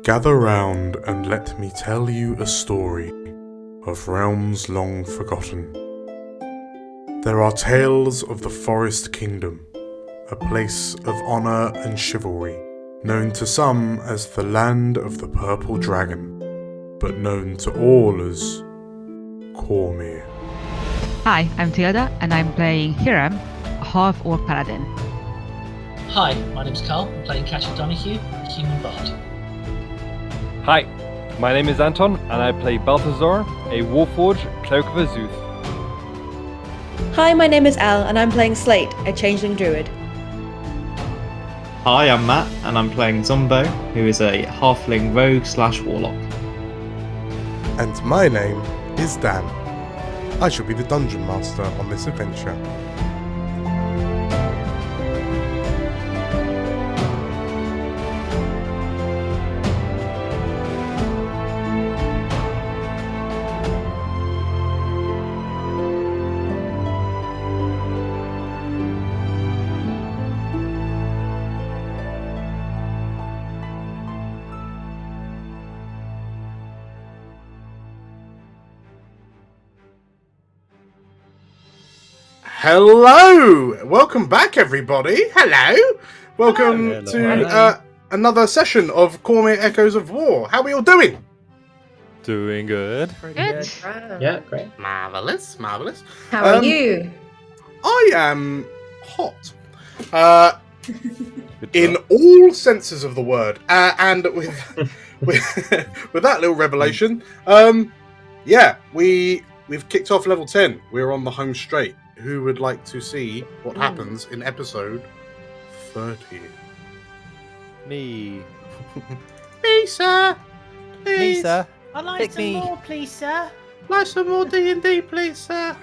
Gather round and let me tell you a story of realms long forgotten. There are tales of the Forest Kingdom, a place of honour and chivalry, known to some as the Land of the Purple Dragon, but known to all as Cormyr. Hi, I'm Tilda, and I'm playing Hiram, a half-orc paladin. Hi, my name's Carl. I'm playing Catcher Donahue, a human bard. Hi, my name is Anton, and I play Balthazar, a Warforged Cloak of Azuth. Hi, my name is Al, and I'm playing Slate, a changeling druid. Hi, I'm Matt, and I'm playing Zombo, who is a halfling rogue/warlock. And my name is Dan. I shall be the dungeon master on this adventure. Hello! Welcome back, everybody. Hello! Welcome to another session of Cormyr Echoes of War. How are we all doing? Doing good. Good. Yeah, great. Marvellous, marvellous. How are you? I am hot. Good In job. all senses of the word. And with that little revelation, we've kicked off level 10. We're on the home straight. Who would like to see what happens in episode 30? Me. Me, sir. Me, Please. sir. I'd like Pick some me. more, please, sir. Like some more D&D, please, sir.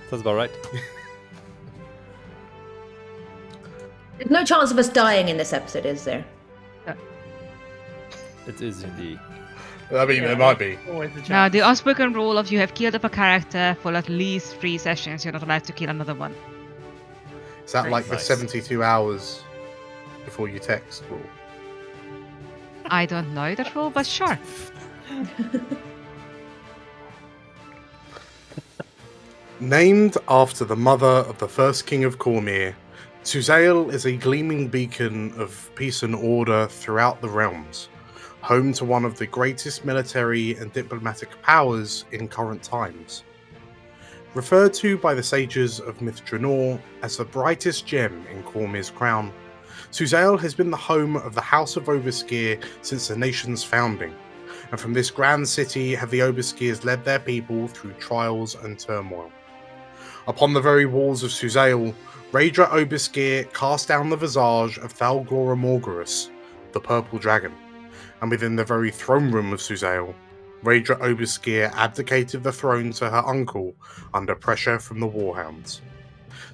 Sounds about right. There's no chance of us dying in this episode, is there? It is indeed. I mean, there might be. Always the chance. Now, the unspoken rule of you have killed up a character for at least 3 sessions, you're not allowed to kill another one. Is that like the Nice. 72 hours before you text rule? I don't know that rule, but sure. Named after the mother of the first king of Cormyr, Suzail is a gleaming beacon of peace and order throughout the realms, home to one of the greatest military and diplomatic powers in current times. Referred to by the sages of Myth Draenor as the brightest gem in Cormyr's crown, Suzail has been the home of the House of Oberskir since the nation's founding, and from this grand city have the Oberskirs led their people through trials and turmoil. Upon the very walls of Suzail, Raedra Oberskir cast down the visage of Thalglora Morgurus, the Purple Dragon, and within the very throne room of Suzail, Raedra Oberskir abdicated the throne to her uncle under pressure from the Warhounds.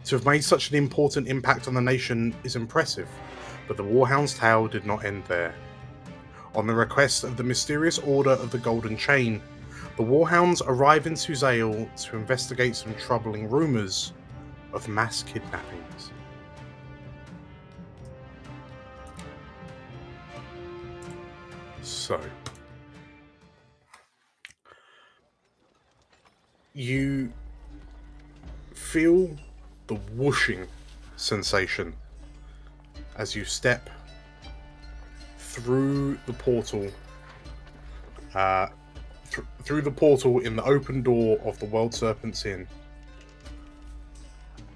To have made such an important impact on the nation is impressive, but the Warhounds' tale did not end there. On the request of the mysterious Order of the Golden Chain, the Warhounds arrive in Suzail to investigate some troubling rumours of mass kidnappings. So, you feel the whooshing sensation as you step through the portal, through the portal in the open door of the World Serpent's Inn,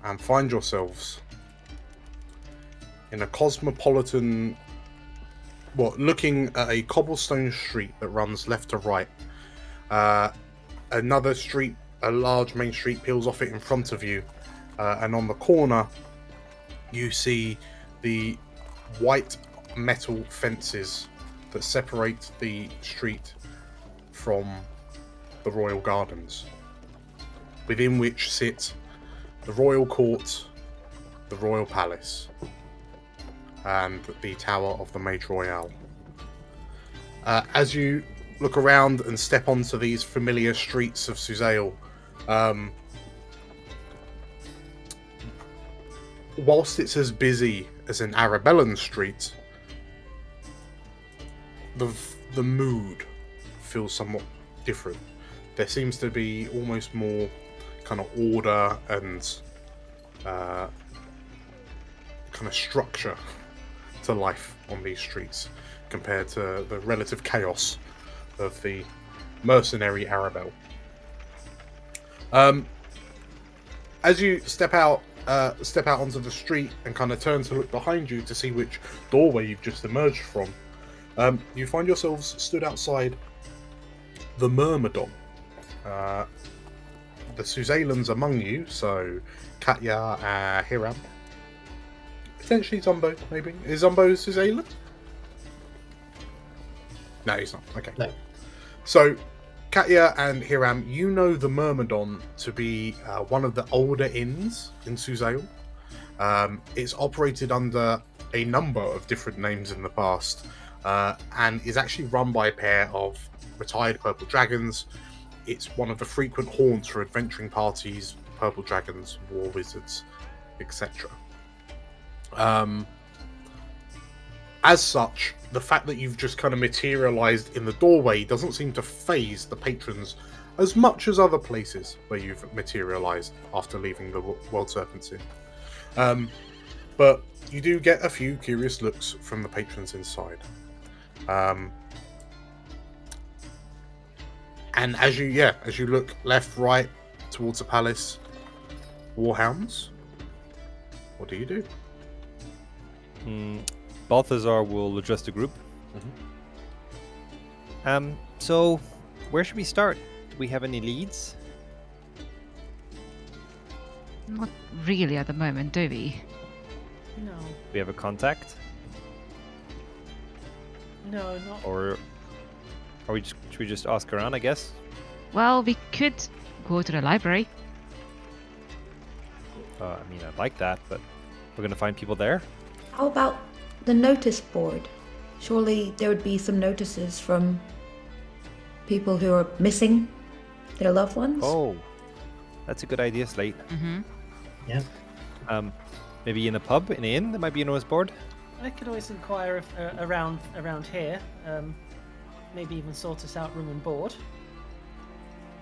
and find yourselves in a cosmopolitan, looking at a cobblestone street that runs left to right. Another street, a large main street, peels off it in front of you, and on the corner you see the white metal fences that separate the street from the royal gardens, within which sit the royal court, the royal palace, and the tower of the Mage Royale. As you look around and step onto these familiar streets of Suzail, whilst it's as busy as an Arabellan street, the mood feels somewhat different. There seems to be almost more kind of order and kind of structure to life on these streets compared to the relative chaos of the mercenary Arabelle. As you step out onto the street and kind of turn to look behind you to see which doorway you've just emerged from, you find yourselves stood outside the Myrmidon. The Suzailans among you, so Katya, Hiram, potentially Zumbo, maybe. Is Zumbo Suzailan? No, he's not. Okay. No. So, Katya and Hiram, you know the Myrmidon to be one of the older inns in Suzail. It's operated under a number of different names in the past, and is actually run by a pair of retired purple dragons. It's one of the frequent haunts for adventuring parties, purple dragons, war wizards, etc. As such, the fact that you've just kind of materialized in the doorway doesn't seem to faze the patrons as much as other places where you've materialized after leaving the World Serpent's Inn. But you do get a few curious looks from the patrons inside. And as you look left, right, towards the palace, Warhounds, what do? Balthazar will address the group. So, where should we start? Do we have any leads? Not really at the moment, do we? No, Do we have a contact? no, not. Or should we just ask around, I guess? Well, we could go to the library. I mean, I'd like that, but we're going to find people there? How about the notice board? Surely there would be some notices from people who are missing their loved ones. Oh, that's a good idea, Slate. Mm-hmm. Yeah. Maybe in a pub, in an inn, there might be a notice board. I could always inquire if, around here. Maybe even sort us out room and board.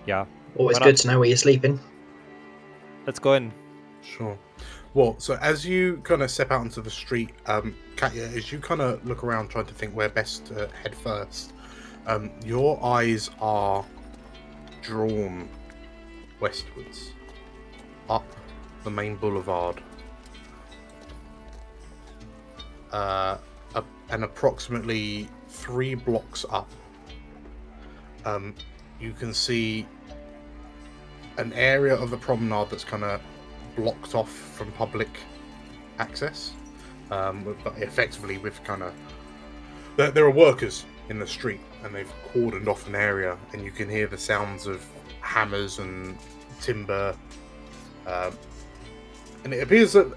Yeah. Always Why good not? to know where you're sleeping. Let's go in. Sure. Well, so as you kind of step out into the street, Katya, as you kind of look around trying to think where best to head first, your eyes are drawn westwards, up the main boulevard, and approximately 3 blocks up, you can see an area of the promenade that's kind of blocked off from public access, but effectively with kind of there are workers in the street and they've cordoned off an area, and you can hear the sounds of hammers and timber, and it appears that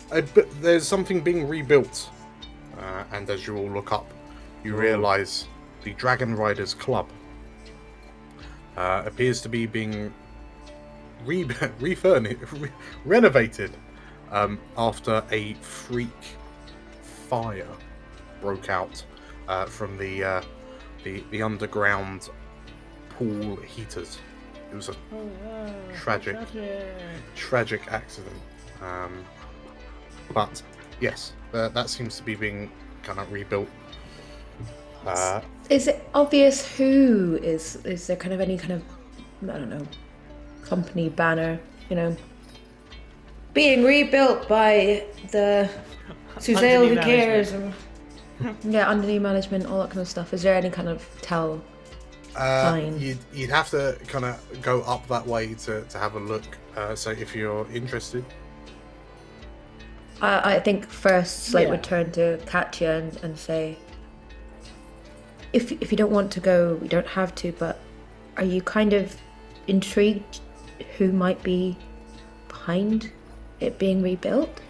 there's something being rebuilt, and as you all look up, you realize the Dragon Riders Club appears to be being renovated after a freak fire broke out from the underground pool heaters. It was a tragic accident, but yes, that seems to be being kind of rebuilt. Is it obvious who is there kind of any kind of, I don't know, company banner, being rebuilt by the Suzail, who cares, or under new management, all that kind of stuff? Is there any kind of tell sign? You'd have to kind of go up that way to have a look. So if you're interested, I think first Slate would turn to Katya and say, if you don't want to go, we don't have to, but are you kind of intrigued who might be behind it being rebuilt?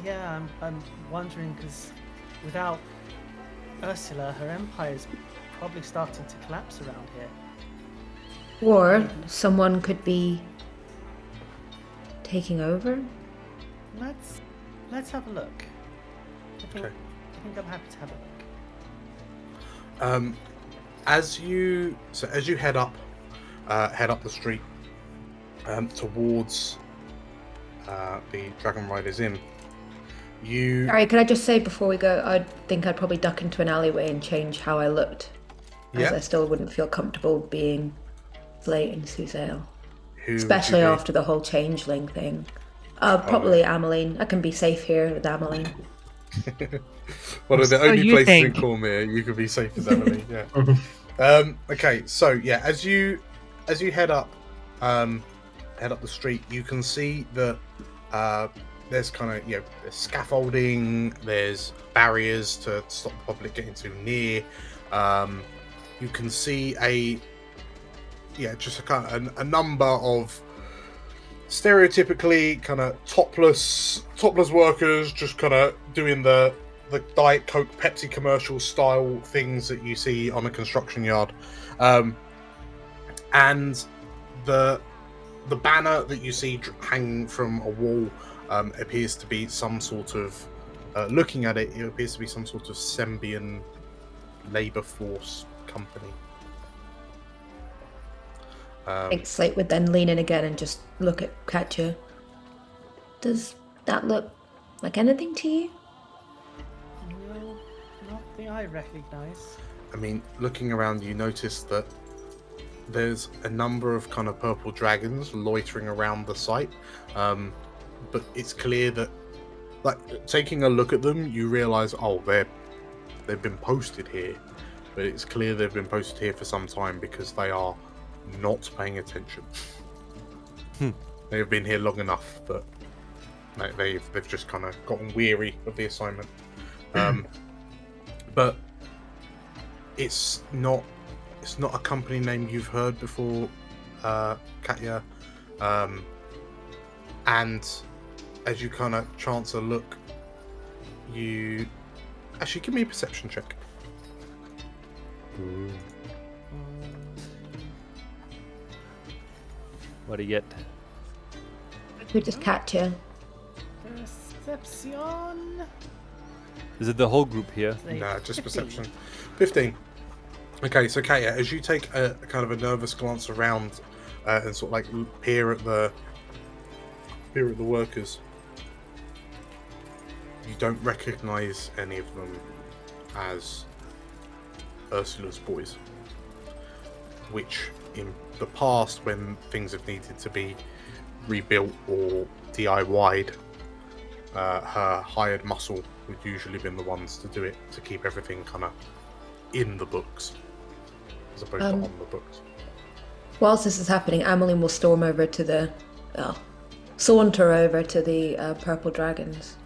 Yeah, I'm wondering, because without Ursula, her empire's probably starting to collapse around here. Or someone could be taking over? Let's have a look. I think Okay. I'm happy to have a look. As you head up the street towards the Dragon Riders Inn, you. Sorry, could I just say before we go, I think I'd probably duck into an alleyway and change how I looked, as I still wouldn't feel comfortable being Slate and Suzail, especially after the whole changeling thing. Probably Ameline. I can be safe here with Ameline. One of the only places in Cormyr you could be safe with Ameline. Yeah. Okay, so yeah, as you head up the street, you can see that there's kind of there's scaffolding, there's barriers to stop the public getting too near. You can see just a number of stereotypically kind of topless workers just kind of doing the Diet Coke Pepsi commercial style things that you see on a construction yard, and the banner that you see hanging from a wall appears to be some sort of looking at it appears to be some sort of Sembian labor force company. I think Slate would then lean in again and just look at Katya. Does that look like anything to you? No, nothing I recognize. I mean, looking around, you notice that there's a number of kind of purple dragons loitering around the site, but it's clear that, like, taking a look at them, you realise, they've been posted here, but it's clear they've been posted here for some time because they are not paying attention. They've been here long enough, but they've just kind of gotten weary of the assignment. But it's not a company name you've heard before, Katya. And as you kind of chance a look, you actually give me a perception check. What do you get? We just Katya. Perception. Is it the whole group here? No, just perception. 15. Okay, so Katya, as you take a kind of a nervous glance around and sort of like peer at the workers, you don't recognise any of them as Ursula's boys, which in the past, when things have needed to be rebuilt or DIY'd, her hired muscle would usually been the ones to do it, to keep everything kind of in the books as opposed to on the books. Whilst this is happening, Ameline will saunter over to the purple dragons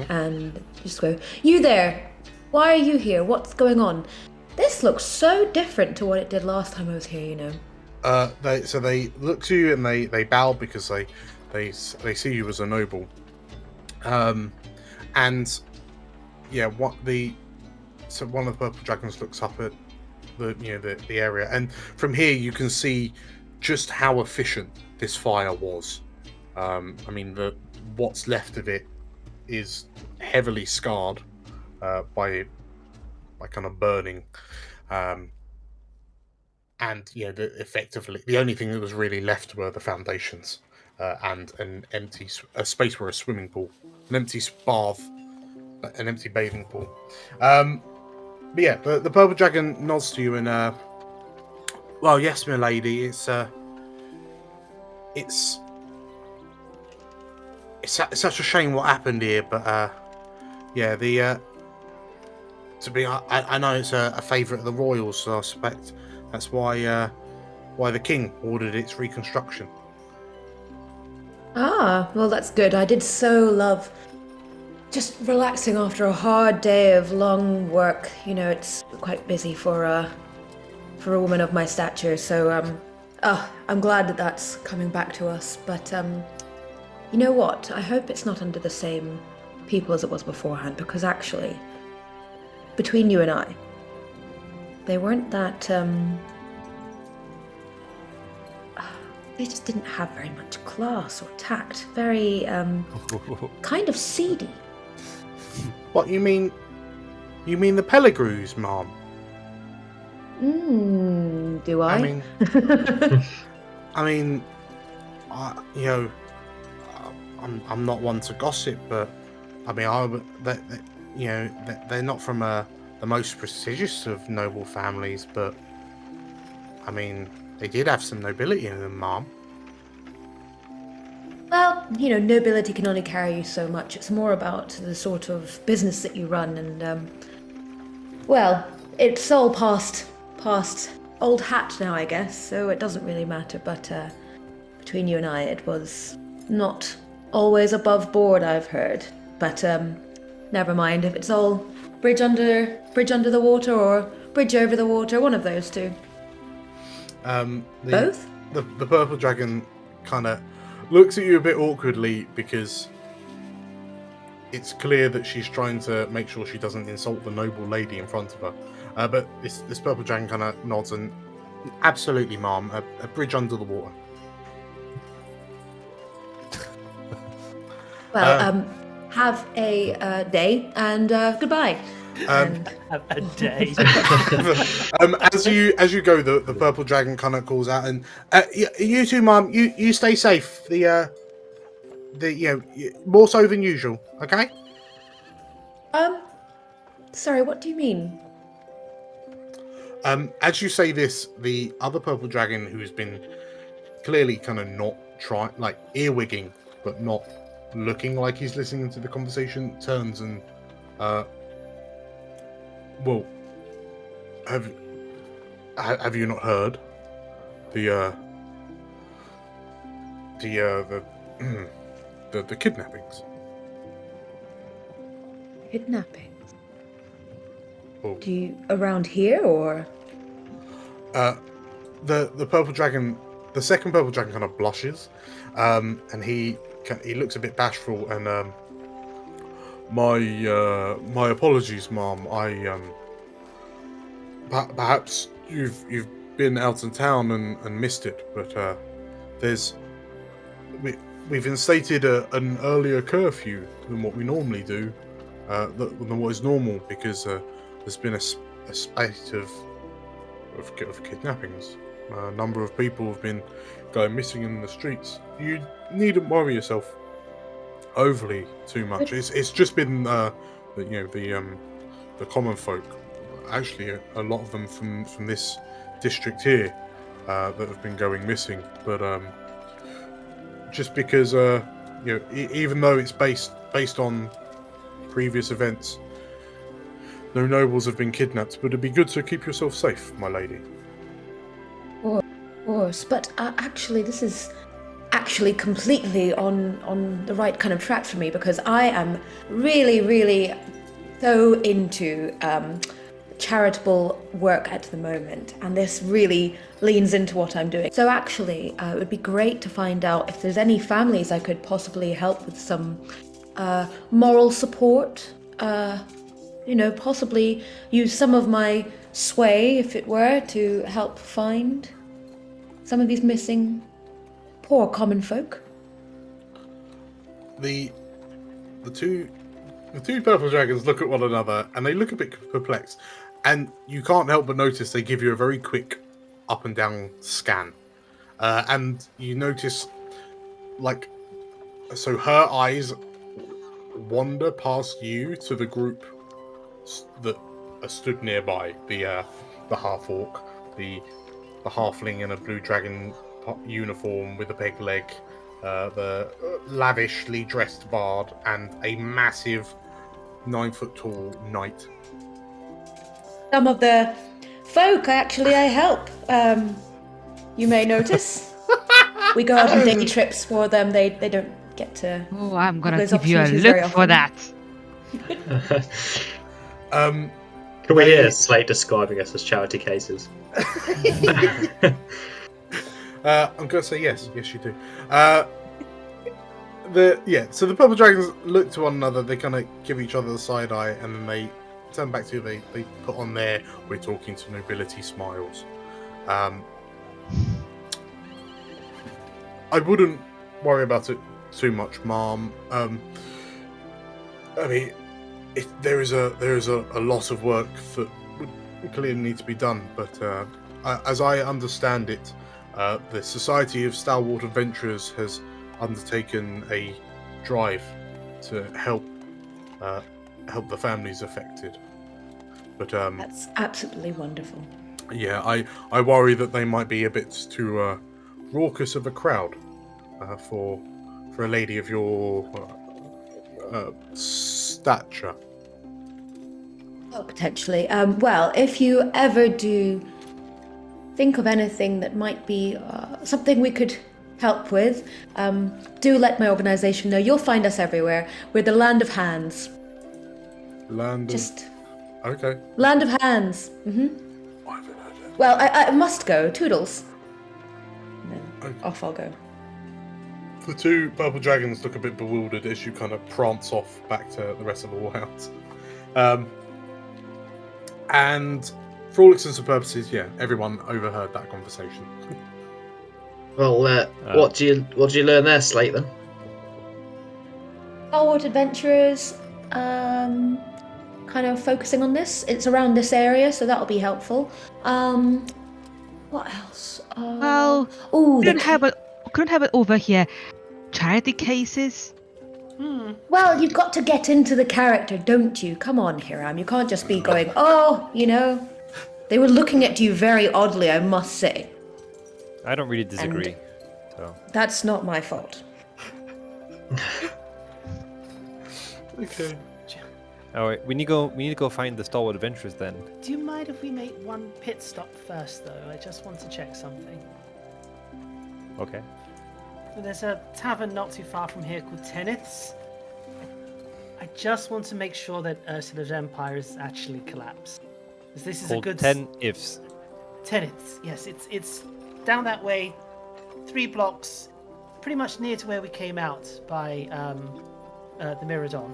and just go, "You there? Why are you here? What's going on? This looks so different to what it did last time I was here, you know." They look to you and they bow because they see you as a noble. And yeah, one of the purple dragons looks up at the area, and from here you can see just how efficient this fire was. I mean, what's left of it is heavily scarred by kind of burning. And effectively, the only thing that was really left were the foundations and a space for a swimming pool, an empty bath, an empty bathing pool. But yeah, the purple dragon nods to you and, well, yes, my lady, it's such a shame what happened here, but yeah, I know it's a favourite of the royals, so I suspect that's why the king ordered its reconstruction. Ah, well, that's good. I did so love just relaxing after a hard day of long work. You know, it's quite busy for a woman of my stature. So, I'm glad that that's coming back to us. But you know what? I hope it's not under the same people as it was beforehand, because actually, between you and I, they weren't that, they just didn't have very much class or tact. Very, kind of seedy. What, you mean the Pellegrews, ma'am? Do I? I mean, you know, I'm not one to gossip, but I mean, they're not from the most prestigious of noble families, but I mean, they did have some nobility in them, Mom. Well, nobility can only carry you so much. It's more about the sort of business that you run, and well, it's all past old hat now, I guess. So it doesn't really matter. But between you and I, it was not always above board, I've heard. But never mind. If it's all bridge under the water or bridge over the water, one of those two. Both? The purple dragon kind of looks at you a bit awkwardly because it's clear that she's trying to make sure she doesn't insult the noble lady in front of her. But this purple dragon kind of nods and, absolutely, Mom, a bridge under the water. Well, have a day and goodbye. Have a day. As you go, the purple dragon kind of calls out, and you two, Mom, you stay safe. More so than usual. Okay. Sorry, what do you mean? As you say this, the other purple dragon, who's been clearly kind of not trying, like earwigging, but not looking like he's listening to the conversation, turns and well, have you not heard the kidnappings? Kidnappings? Oh. Do you around here or? The purple dragon, the second purple dragon, kind of blushes, and he looks a bit bashful and my apologies, Mom. Perhaps you've been out in town and missed it, but we've instated an earlier curfew than what we normally do, than what is normal, because there's been a spate of kidnappings. A number of people have been going missing in the streets. You needn't worry yourself overly too much. It's just been the common folk, actually a lot of them from this district here, that have been going missing. But just because even though it's based on previous events, no nobles have been kidnapped. But it'd be good to keep yourself safe, my lady. Of course, but actually, this is actually completely on the right kind of track for me, because I am really, really so into charitable work at the moment, and this really leans into what I'm doing. So actually, it would be great to find out if there's any families I could possibly help with some moral support. Possibly use some of my sway, if it were, to help find some of these missing poor common folk. The two purple dragons look at one another and they look a bit perplexed, and you can't help but notice they give you a very quick up and down scan, and you notice, so her eyes wander past you to the group that are stood nearby, the half-orc, the halfling in a blue dragon uniform with a peg leg, the lavishly dressed bard, and a massive 9-foot-tall knight. Some of the folk I help. You may notice. We go out on day trips for them. They don't get to. Oh, I'm gonna those give you a opportunities very look for often. that. Can we hear Slate describing us as charity cases? I'm gonna say yes. Yes, you do. So the purple dragons look to one another. They kind of give each other the side eye, and then they turn back to you. They put on their "we're talking to nobility" smiles. I wouldn't worry about it too much, Mom. I mean, there is a lot of work that clearly need to be done, but as I understand it, the Society of Stalwart Adventurers has undertaken a drive to help the families affected. But That's absolutely wonderful. yeah, I worry that they might be a bit too raucous of a crowd for a lady of your stature. Oh, potentially. Well, if you ever do think of anything that might be something we could help with, do let my organization know. You'll find us everywhere. We're the Land of Hands. Okay. Land of Hands. I haven't heard that. Well, I must go. Toodles. And then Okay. off I'll go. The two purple dragons look a bit bewildered as you kind of prance off back to the rest of the Warhounds. And for all intents and purposes, yeah, everyone overheard that conversation. Well, what do you learn there, Slate? Then Stalwart Adventurers, kind of focusing on this. It's around this area, so that'll be helpful. What else? Well, oh, couldn't have it over here. Charity cases. Well, you've got to get into the character, don't you? Come on, Hiram. You can't just be going, oh, you know. They were looking at you very oddly, I must say. I don't really disagree. So That's not my fault. Okay. all right, we need to go find the Stalwart Adventurers then. Do you mind if we make one pit stop first, though? I just want to check something. Okay. There's a tavern not too far from here called Teneth's. I just want to make sure that Ursula's empire is actually collapsed. 'Cause this is Called a good 10 ifs. Teneth's. Yes, it's down that way, 3 blocks, pretty much near to where we came out by the Miradon.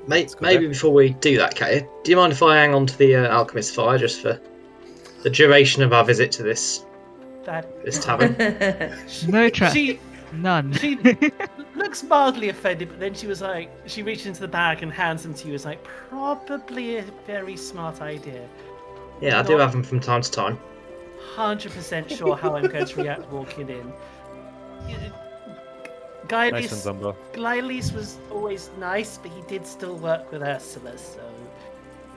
maybe before we do that, Kate, do you mind if I hang on to the alchemist fire just for the duration of our visit to this tavern? No trust. She None. She looks mildly offended, but then she was like, she reached into the bag and hands them to you. It's like, probably a very smart idea. Yeah, I do have them from time to time. 100% sure how I'm going to react walking in. Nice one, Zumbo. Glylis was always nice, but he did still work with Ursula, so...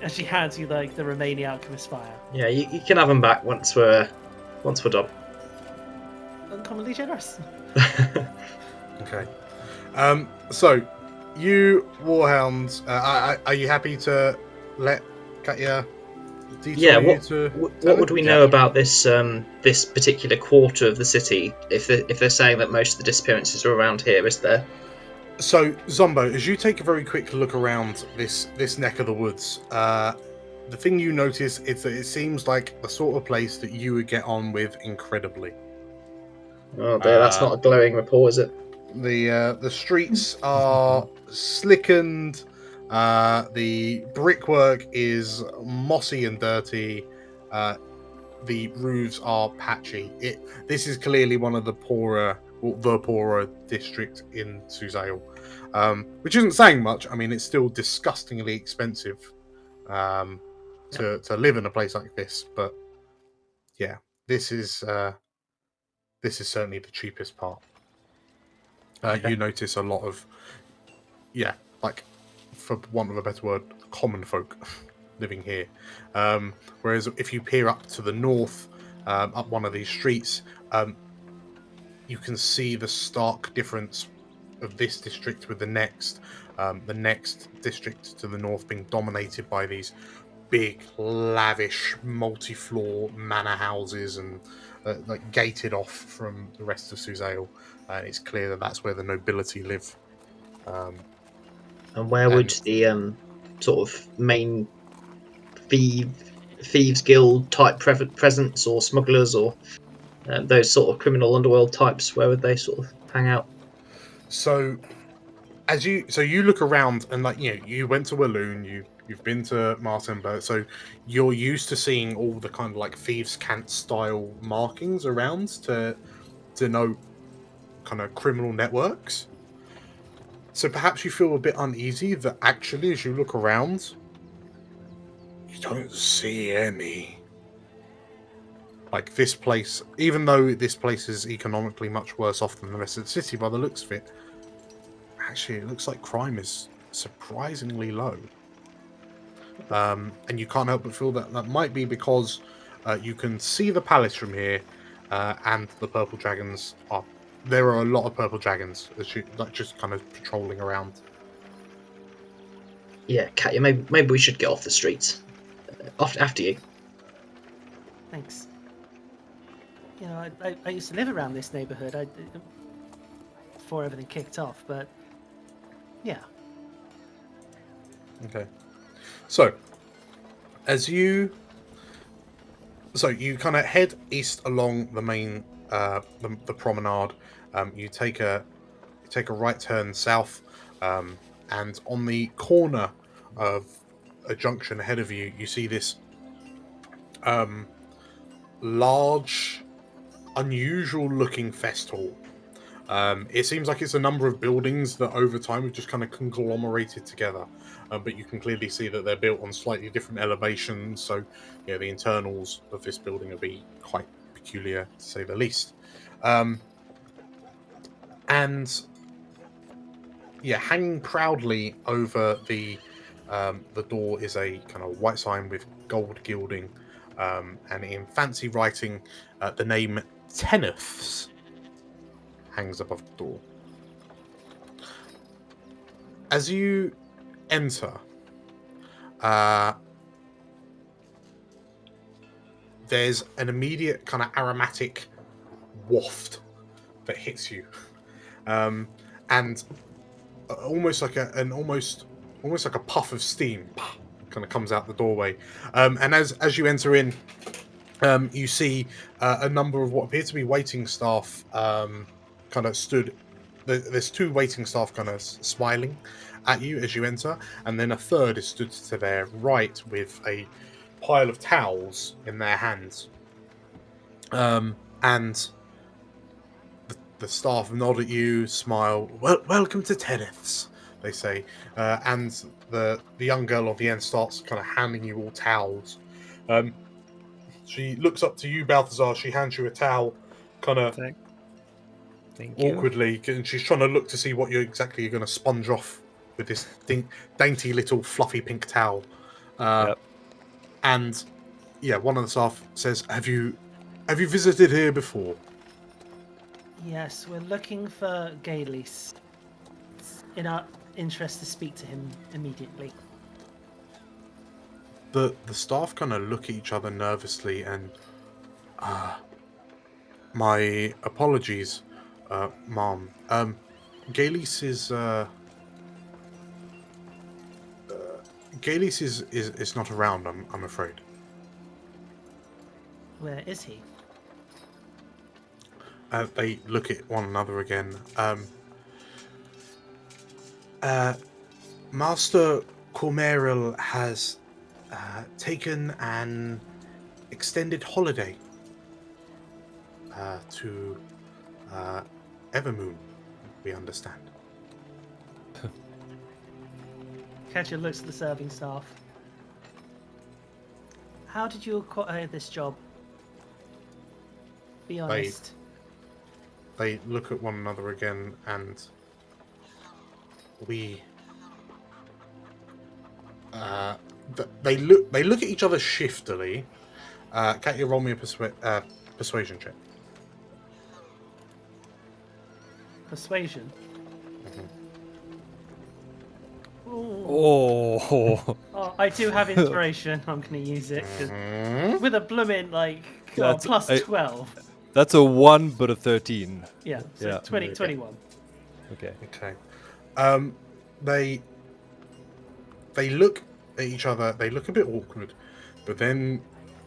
And she hands you, like, the remaining alchemist fire. Yeah, you can have them back once we're done. Uncommonly generous. Okay. So, you Warhounds, are you happy to let Katya detail you to... What would we know about this this particular quarter of the city if they're saying that most of the disappearances are around here? Is there? So, Zombo, as you take a very quick look around this neck of the woods, the thing you notice is that it seems like the sort of place that you would get on with incredibly. Oh dear, that's not a glowing report, is it? The streets are slickened. The brickwork is mossy and dirty. The roofs are patchy. This is clearly one of the poorer district in Suzail, which isn't saying much. I mean, it's still disgustingly expensive to live in a place like this. But yeah, this is certainly the cheapest part. Okay. You notice a lot of, like, for want of a better word, common folk living here. Whereas if you peer up to the north, up one of these streets, you can see the stark difference of this district with the next district to the north being dominated by these big, lavish, multi-floor manor houses and like gated off from the rest of Suzail. It's clear that that's where the nobility live. And where would the sort of main thieves guild type presence or smugglers or those sort of criminal underworld types, where would they sort of hang out? So you look around and, like, you went to Walloon, you've been to Martenberg, so you're used to seeing all the kind of like thieves' cant style markings around to denote kind of criminal networks. So perhaps you feel a bit uneasy that actually, as you look around, You don't see any. Like, this place, even though this place is economically much worse off than the rest of the city by the looks of it, actually it looks like crime is surprisingly low. And you can't help but feel that that might be because you can see the palace from here, and the purple dragons are... There are a lot of purple dragons just kind of patrolling around. Yeah, Katya, maybe we should get off the streets. After you. Thanks. You know, I used to live around this neighborhood before everything kicked off, but yeah. Okay. So, you kind of head east along the main the promenade. You take a right turn south, and on the corner of a junction ahead of you, you see this large, unusual looking fest hall. It seems like it's a number of buildings that over time have just kind of conglomerated together, but you can clearly see that they're built on slightly different elevations, so yeah, the internals of this building will be quite peculiar, to say the least. And yeah, hanging proudly over the door is a kind of white sign with gold gilding, and in fancy writing, the name Teneths hangs above the door. As you enter, there's an immediate kind of aromatic waft that hits you, and almost like a puff of steam kind of comes out the doorway. And as you enter in, you see a number of what appear to be waiting staff kind of stood. There's two waiting staff kind of smiling at you as you enter, and then a third is stood to their right with a pile of towels in their hands. And the staff nod at you, smile. Welcome to Teneths, they say, and the young girl on the end starts kind of handing you all towels. She looks up to you, Balthazar. She hands you a towel, kind of Thank you. awkwardly, and she's trying to look to see what you're going to sponge off with this dainty little fluffy pink towel. Yep. And yeah, one of the staff says, "Have you visited here before?" Yes, we're looking for Gaelis. It's in our interest to speak to him immediately. The staff kind of look at each other nervously and, my apologies, Mom. Gaelis is not around, I'm afraid. Where is he? They look at one another again. Master Cormyr has taken an extended holiday to Evermoon, we understand. Katya looks at the serving staff. How did you acquire this job? Be honest. They look at one another again, and they look at each other shiftily. Katya, roll me a persuasion check. Persuasion. Oh. Oh, I do have inspiration. I'm going to use it with a blooming That's- plus I- 12. That's a 1 but a 13. Yeah, so Yeah. 21. Okay. Okay. They look at each other. They look a bit awkward, but then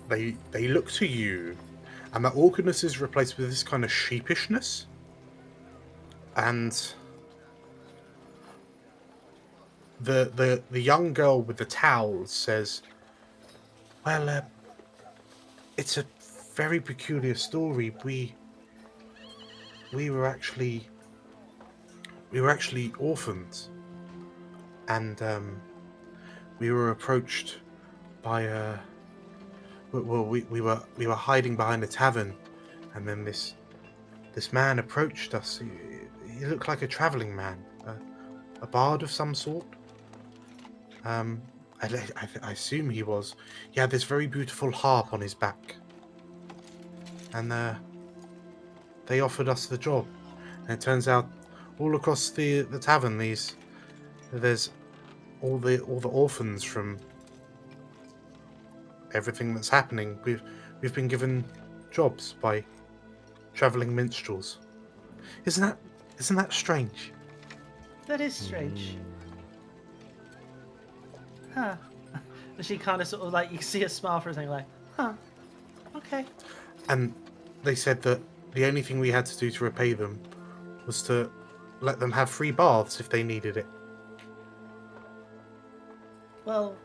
they look to you, and that awkwardness is replaced with this kind of sheepishness. And the young girl with the towel says, "Well, it's a very peculiar story. We were actually orphans, and we were approached by we were hiding behind a tavern, and then this man approached us. He looked like a traveling man, a bard of some sort. I assume he was. He had this very beautiful harp on his back, and they offered us the job. And it turns out, all across the tavern, there's all the orphans from everything that's happening. We've been given jobs by traveling minstrels. Isn't that strange? That is strange. Huh. And she kind of sort of like, you see a smile for a second, like, huh, okay. And they said that the only thing we had to do to repay them was to let them have free baths if they needed it. Well,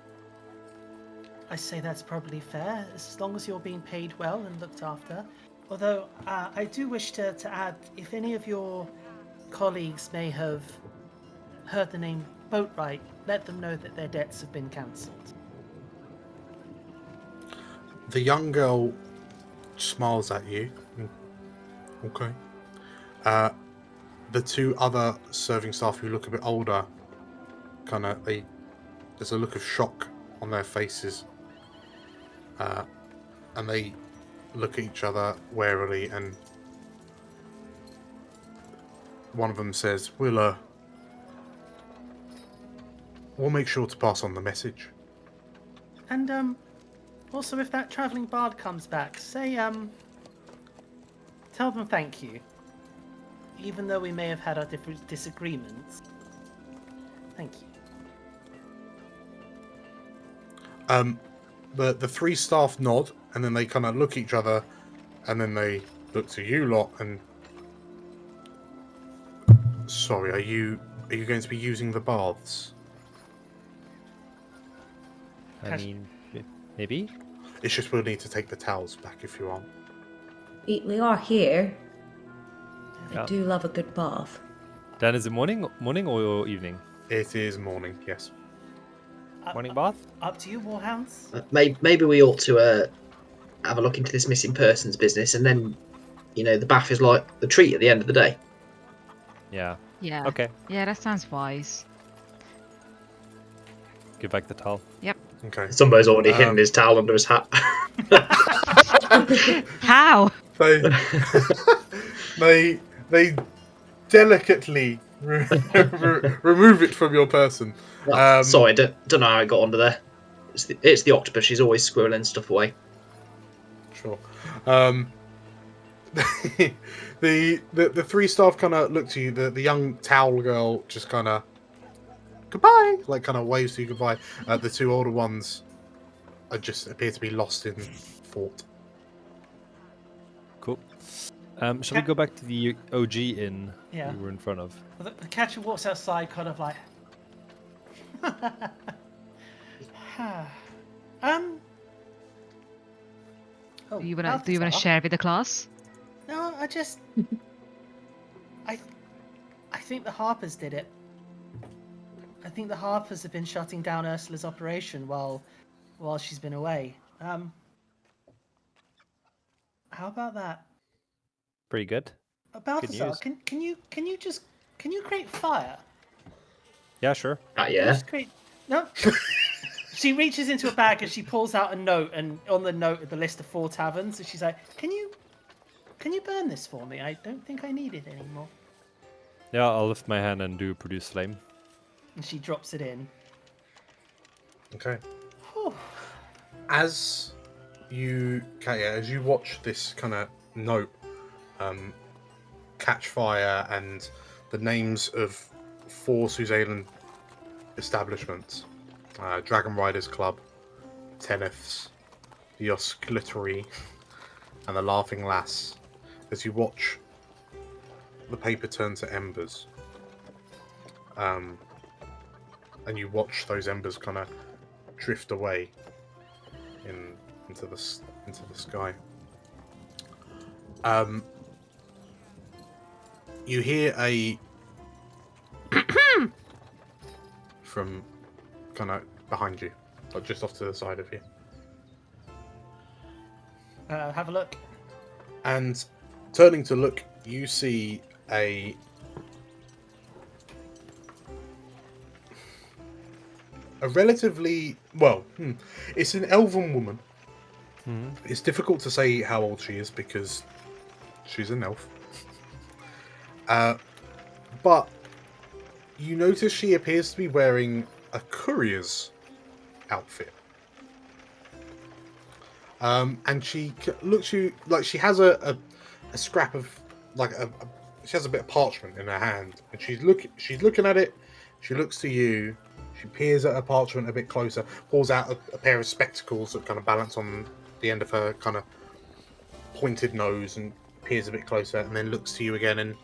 I say that's probably fair, as long as you're being paid well and looked after. Although, I do wish to add, if any of your colleagues may have heard the name Boatwright, let them know that their debts have been cancelled. The young girl smiles at you. Okay. The two other serving staff who look a bit older, there's a look of shock on their faces. And they look at each other warily, and one of them says, We'll make sure to pass on the message. And, also if that travelling bard comes back, say, tell them thank you. Even though we may have had our different disagreements. Thank you. The three staff nod, and then they kind of look at each other, and then they look to you lot, and... Sorry, are you going to be using the baths? I mean, maybe? It's just we'll need to take the towels back if you want. We are here. Yeah. I do love a good bath. Dan, is it morning or evening? It is morning, yes. Morning bath? Up to you, Warhounds. Maybe we ought to have a look into this missing persons business, and then, the bath is like the treat at the end of the day. Yeah. Yeah. Okay. Yeah, that sounds wise. Give back the towel. Yep. Okay. Somebody's already hidden his towel under his hat. How? They delicately remove it from your person. Sorry, don't know how it got under there. It's the octopus. She's always squirreling stuff away. Sure. The three staff kind of look to you. The young towel girl just kind of goodbye, like kind of waves to you goodbye. The two older ones just appear to be lost in thought. Cool. Shall we go back to the OG inn Yeah. we were in front of? The catcher walks outside, kind of like... Oh, Do you wanna share with the class? No, I just... I think the Harpers did it. I think the Harpers have been shutting down Ursula's operation while she's been away. How about that? Pretty good. Balthazar, can you create fire? Yeah, sure. Yeah. Just create... No. She reaches into a bag and she pulls out a note, and on the note the list of 4 taverns, and she's like, Can you burn this for me? I don't think I need it anymore. Yeah, I'll lift my hand and do produce flame. And she drops it in. Okay. Whew. As you watch this kind of note catch fire, and the names of 4 Suzail establishments, Dragon Riders Club, Teneth's, the Osculatory, and the Laughing Lass, as you watch the paper turn to embers, and you watch those embers kind of drift away into the sky. You hear a from kind of behind you, but just off to the side of you. have a look. And turning to look, you see a relatively it's an elven woman. It's difficult to say how old she is because she's an elf. But you notice she appears to be wearing a courier's outfit. And she looks you like she has a scrap of she has a bit of parchment in her hand, and she's looking at it. She looks to you. She peers at her parchment a bit closer, pulls out a pair of spectacles that kind of balance on the end of her kind of pointed nose, and peers a bit closer, and then looks to you again. And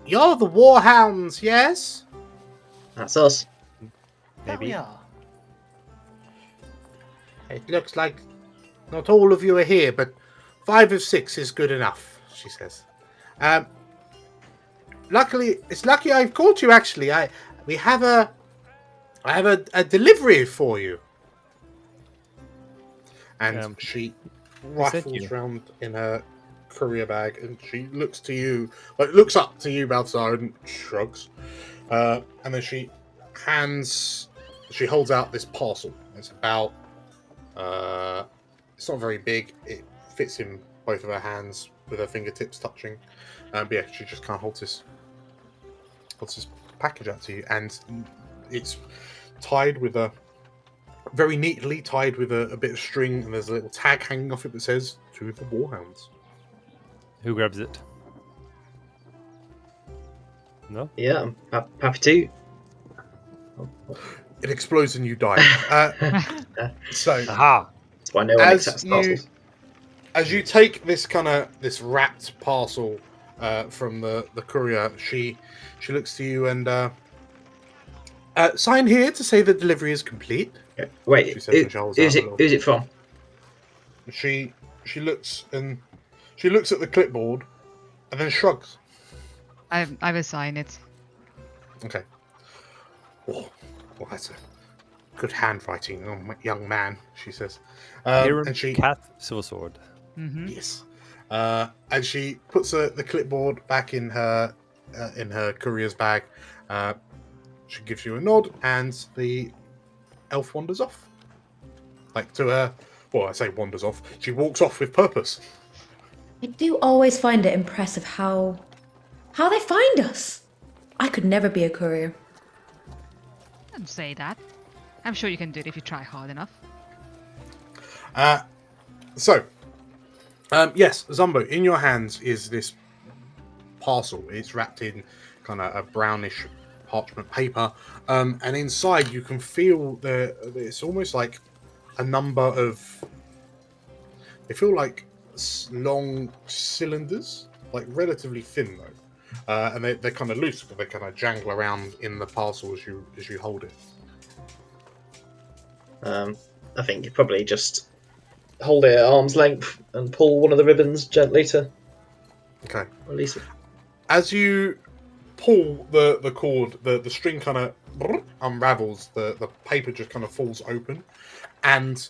you're the Warhounds, yes? That's us. That we are. It looks like not all of you are here, but 5 of 6 is good enough, she says. Luckily, it's lucky I've caught you. Actually, I have a delivery for you. And she rifles around in her courier bag, and she looks to you, looks up to you, Balthazar, and shrugs. And then she holds out this parcel. It's about, it's not very big. It fits in both of her hands with her fingertips touching. But yeah, she just kind of holds this package out to you, and it's tied with very neatly tied with a bit of string, and there's a little tag hanging off it that says "To the Warhounds." Who grabs it? No? Yeah, I'm happy to. It explodes and you die. So, aha! That's why no one accepts parcels. As you take this wrapped parcel from the courier, she looks to you and sign here to say the delivery is complete. Okay. Wait, who's it from? She looks at the clipboard and then shrugs. I will sign it. Okay. Oh, that's a good handwriting, young man, she says. And she Cat Silver Sword. Mm-hmm. Yes. And she puts the clipboard back in her courier's bag. She gives you a nod, and the elf wanders off. Like to her. Well, I say wanders off. She walks off with purpose. I do always find it impressive how they find us. I could never be a courier. Don't say that. I'm sure you can do it if you try hard enough. Yes, Zumbo, in your hands is this parcel. It's wrapped in kind of a brownish parchment paper, and inside you can feel it's almost like a number of. They feel like long cylinders, like relatively thin though, and they're kind of loose, but they kind of jangle around in the parcel as you hold it. I think you probably just hold it at arm's length and pull one of the ribbons gently to release it. As you pull the cord, the string kind of unravels, the paper just kind of falls open, and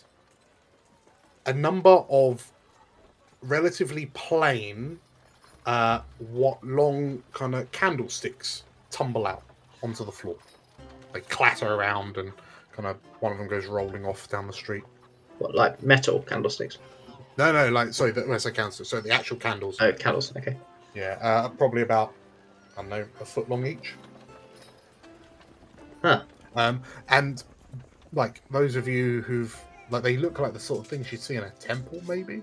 a number of relatively plain, long kind of candlesticks tumble out onto the floor. They clatter around, and kind of one of them goes rolling off down the street. What, like metal candlesticks? No, when I say candlesticks, so the actual candles. Oh, candles, okay. Yeah, probably about, I don't know, a foot long each. Huh. And like those of you who've they look like the sort of things you'd see in a temple, maybe.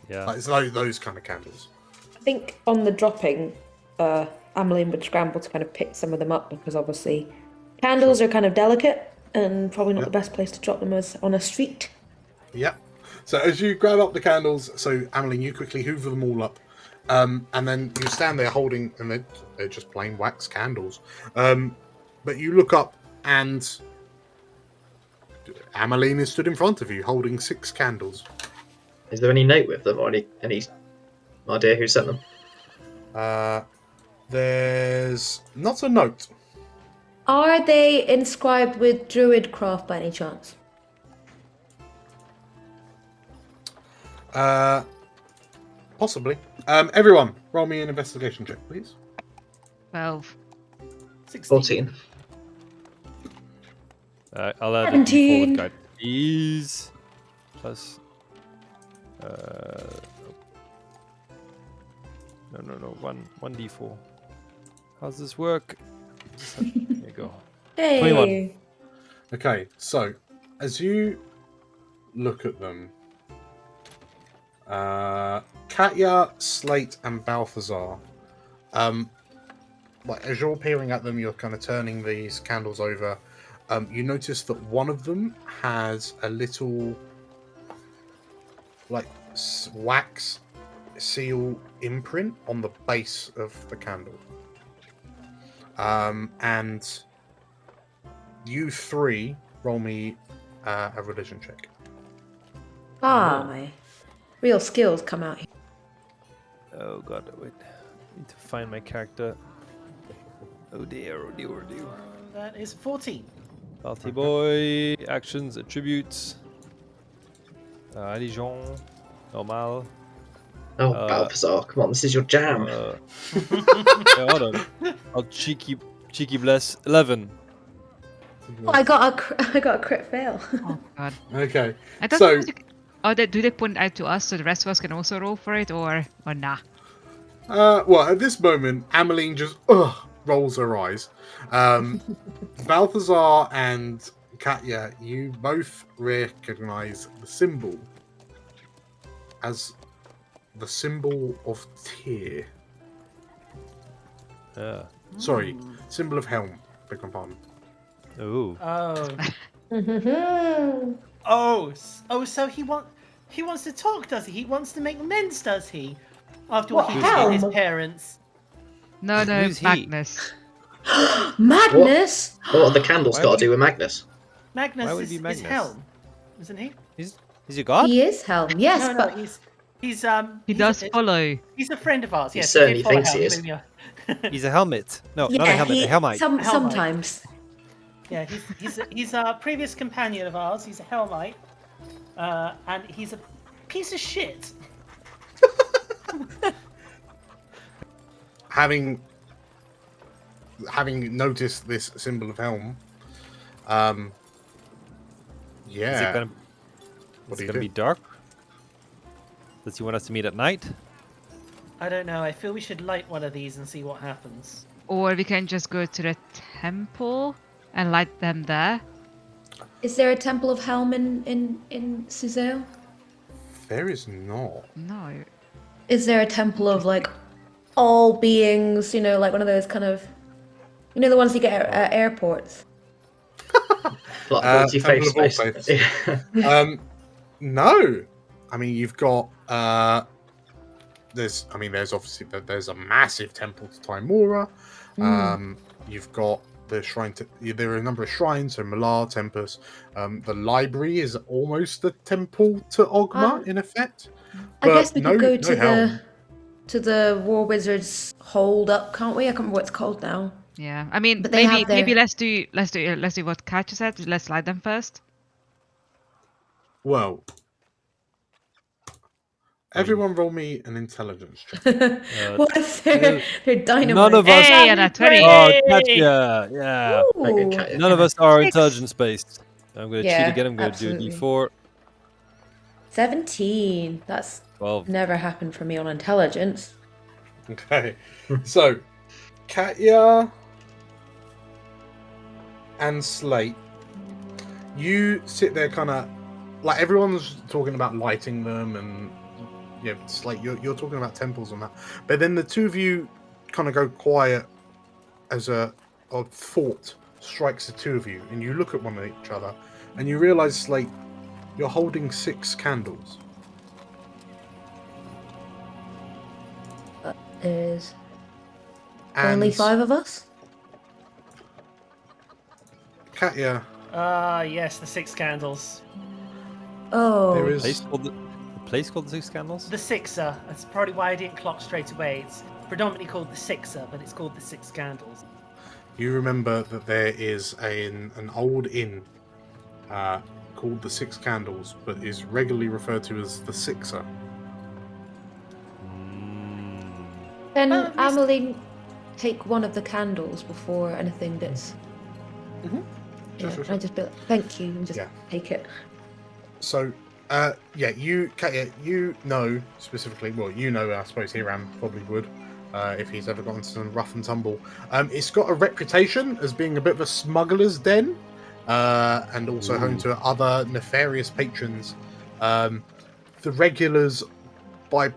Yeah, like, it's like those kind of candles. I think on the dropping, Ameline would scramble to kind of pick some of them up, because obviously candles are kind of delicate and probably not the best place to drop them as on a street. Yep. So as you grab up the candles, so Ameline, you quickly hoover them all up, and then you stand there holding, and they're just plain wax candles. But you look up, and Ameline is stood in front of you, holding 6 candles. Is there any note with them, or any idea who sent them? There's not a note. Are they inscribed with druid craft by any chance? Possibly. Everyone, roll me an investigation check, please. 12. 14. I'll add a 17. D4 with guide. Please. Plus. No. One D4. How's this work? There you go. Hey. 21. Okay, so as you look at them, Katya, Slate, and Balthazar, like as you're peering at them, you're kind of turning these candles over. You notice that one of them has a little, like, wax seal imprint on the base of the candle. And you three roll me a religion check. My real skills come out here. Oh god, wait. I need to find my character. Oh dear. That is 14. Healthy boy. Actions, attributes. Religion. Normal. Oh, Balthazar, come on, this is your jam. Yeah, hold on. I'll cheeky bless. 11. Oh, I got a crit fail. Oh god. Okay, I don't so know. Do they point out to us so the rest of us can also roll for it, or nah? well, at this moment, Ameline just rolls her eyes. Balthazar and Katya, you both recognize the symbol as the symbol of Tyr. Sorry, symbol of Helm. Beg my pardon. Ooh. Oh. So he wants to talk, does he? He wants to make amends, does he? After what he did to his parents. No, Who's he? Magnus. Magnus? What have the candles got to do with Magnus? Magnus Why would is, he be is Magnus? Helm, isn't he? He's a god? He is Helm, yes, No, but He does follow. He's a friend of ours. He Yes, certainly did follow thinks he Helm. He's a helmet. No, yeah, not a helmet. A helmite. Sometimes. Yeah, he's a previous companion of ours. He's a Helmite, and he's a piece of shit. Having noticed this symbol of Helm, yeah. Is it gonna, What is do it you gonna do? be dark? Does he want us to meet at night? I don't know. I feel we should light one of these and see what happens. Or we can just go to the temple and light them there. Is there a temple of Helm in Suzail? There is not. No. Is there a temple of like all beings? You know, like one of those kind of, you know, the ones you get at airports. Like Temple of all faiths. Faiths. No. I mean, you've got there's obviously there's a massive temple to Timora. You've got the shrine to. There are a number of shrines, so Malar, Tempest. The library is almost a temple to Ogma in effect. I guess we could go to Helm. the War Wizards hold up, can't we? I can't remember what it's called now. Yeah. I mean, But they have maybe their- let's do what Katja said. Let's light them first. Well, everyone roll me an intelligence check. What if they're dynamite? None of us. Hey, and a 20. Oh, Katya. Yeah. Ooh. None of us are 6. intelligence based. I'm gonna cheat Yeah, again. I'm gonna absolutely. do a D4. 17. That's 12. never happened for me on intelligence. Okay, so Katya and Slate, you sit there kind of like everyone's talking about lighting them, and yeah, Slate, you're talking about temples and that, but then the two of you kind of go quiet as a thought strikes the two of you, and you look at one of each other, and you realize, Slate, you're holding 6 candles. There's And only 5 of us? Katya, Yes, the 6 candles. Oh. there A is place called the Six Candles? The Sixer. That's probably why I didn't clock straight away. It's predominantly called the Sixer, but it's called the 6 candles. you remember that there is an old inn called the Six Candles, but is regularly referred to as the Sixer. Can Amelie take one of the candles before anything that's... Sure. I just be like, thank you, and just take it. So, you know specifically, well, you know, I suppose Hiram probably would, if he's ever gotten some rough and tumble. It's got a reputation as being a bit of a smuggler's den, and also home to other nefarious patrons. The regulars, by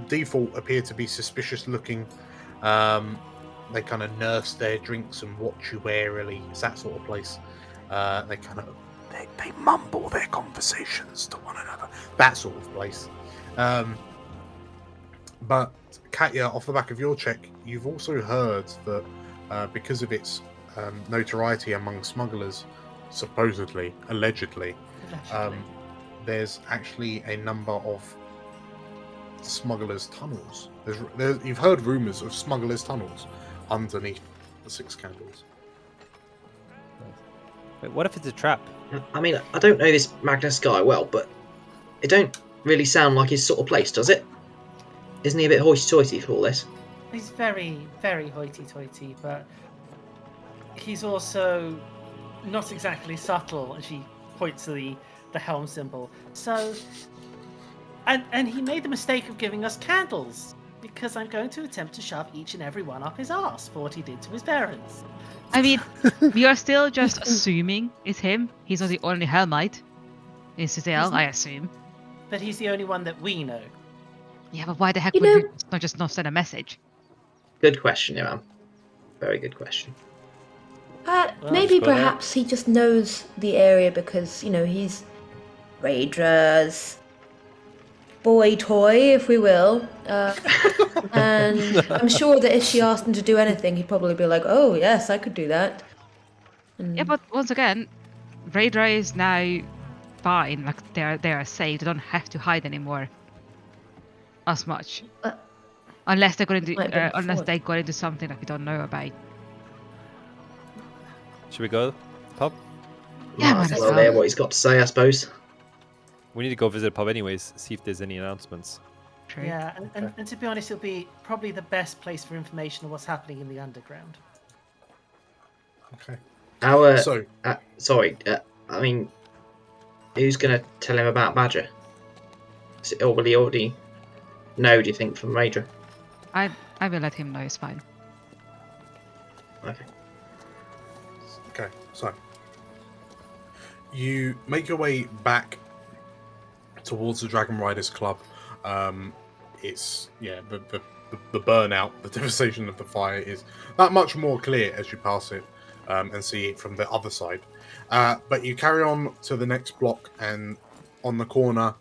default, appear to be suspicious looking. They kind of nurse their drinks and watch you warily. It's that sort of place. They kind of they mumble their conversations to one another. That sort of place. But Katya, off the back of your check, you've also heard that because of its notoriety among smugglers, supposedly, allegedly, there's actually a number of smugglers' tunnels. You've heard rumours of smugglers' tunnels underneath the Six Candles. Wait, what if it's a trap? I mean, I don't know this Magnus guy well, but it don't really sound like his sort of place, does it? Isn't he a bit hoity-toity for all this? He's very, very hoity-toity, but he's also not exactly subtle, and she points to the helm symbol. So, and he made the mistake of giving us candles, because I'm going to attempt to shove each and every one up his arse for what he did to his parents. I mean, we are still just assuming it's him. He's not the only Hellmite. It's Suzail, I assume. But he's the only one that we know. Yeah, but why the heck would you not send a message? Good question, Iram. Very good question. Maybe perhaps he just knows the area because, he's Raidra's boy toy, if we will. And I'm sure that if she asked him to do anything, he'd probably be like, oh, yes, I could do that. Yeah, but once again, Raidra is now fine. Like, they are safe. They don't have to hide anymore as much. Unless they got into something that we don't know about. Should we go pub? Yeah, might as well hear what he's got to say, I suppose. We need to go visit a pub anyways, see if there's any announcements. True. Yeah, and to be honest, it'll be probably the best place for information of what's happening in the underground. Okay. I mean, who's going to tell him about Badger? Or will he already know, do you think, from Raidra? I will let him know, it's fine. Okay, so you make your way back towards the Dragon Riders Club. It's the burnout, the devastation of the fire is that much more clear as you pass it and see it from the other side. But you carry on to the next block, and on the corner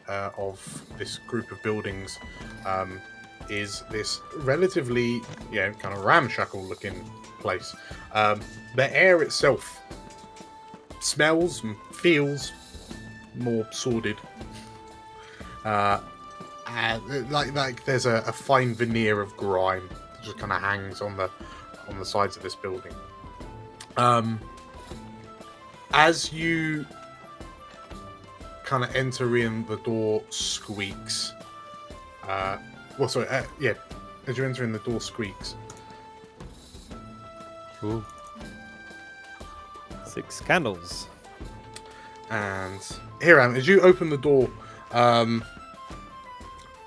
of this group of buildings is this relatively kind of ramshackle looking place. The air itself smells and feels more sordid. Like there's a fine veneer of grime that just kind of hangs on the sides of this building. As you kind of enter in, the door squeaks. As you enter in, the door squeaks. Ooh. 6 candles. And Hiram, as you open the door,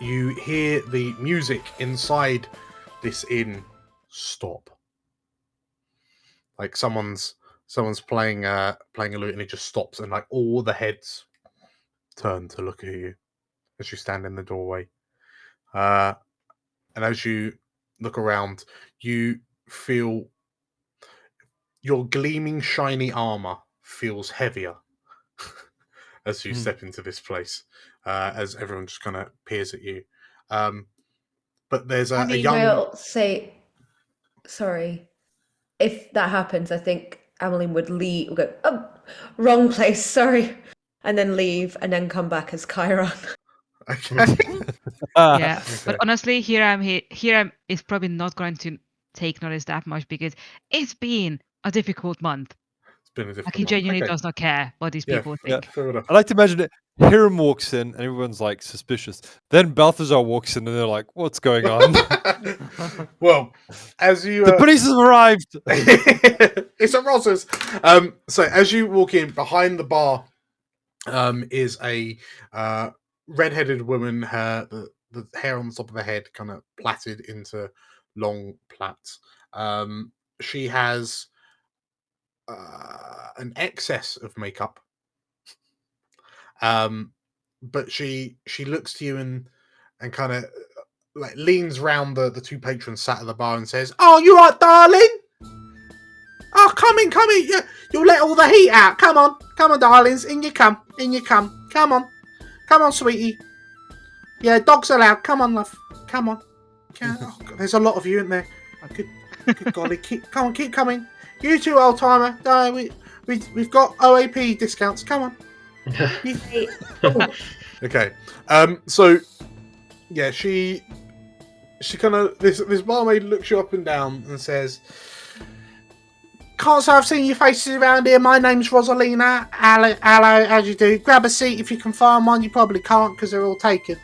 you hear the music inside this inn stop. Like someone's playing a lute, and it just stops, and like all the heads turn to look at you as you stand in the doorway. And as you look around, you feel your gleaming, shiny armor feels heavier as you step into this place, as everyone just kind of peers at you. But there's a young... I'll say, sorry. If that happens, I think Emmeline would leave, would go, oh, wrong place, sorry. And then leave, and then come back as Chiron. Okay. Yeah, but honestly, Hiram is probably not going to take notice that much because it's been a difficult month. It's been a difficult Like he genuinely one. Okay. does not care what these Yeah, people think. fair enough. I like to imagine it. Hiram walks in and everyone's like suspicious. Then Balthazar walks in and they're like, "What's going on?" Well, as you The police have arrived. it's a Ross's. So as you walk in, behind the bar is a red-headed woman. The hair on the top of her head kind of plaited into long plaits. She has an excess of makeup. But she looks to you and kind of like leans round the two patrons sat at the bar and says, "Oh, you right, darling? Oh, come in. You'll let all the heat out. Come on, darlings. In you come. Come on, sweetie. Yeah, dogs allowed. Come on, love. Come on. Oh, God, there's a lot of you in there. Good golly, keep coming. You too, old timer. We've got OAP discounts. Come on." Okay. So yeah, she kind of this barmaid looks you up and down and says, "Can't say I've seen your faces around here. My name's Rosalina. Hello, how do you do? Grab a seat if you can find one. You probably can't because they're all taken.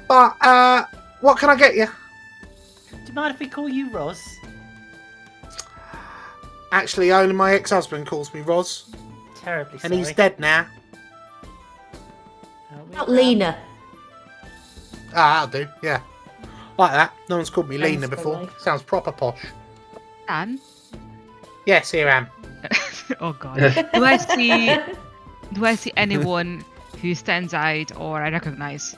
But what can I get you?" Do you mind if we call you Roz? Actually, only my ex-husband calls me Roz, Terribly and sorry. he's dead now. Not Lena. That'll do. Yeah, like that. No one's called me Sounds Lena before. polite. Sounds proper posh. Dan? Yes, here I am. Oh god. Do I see anyone who stands out or I recognize?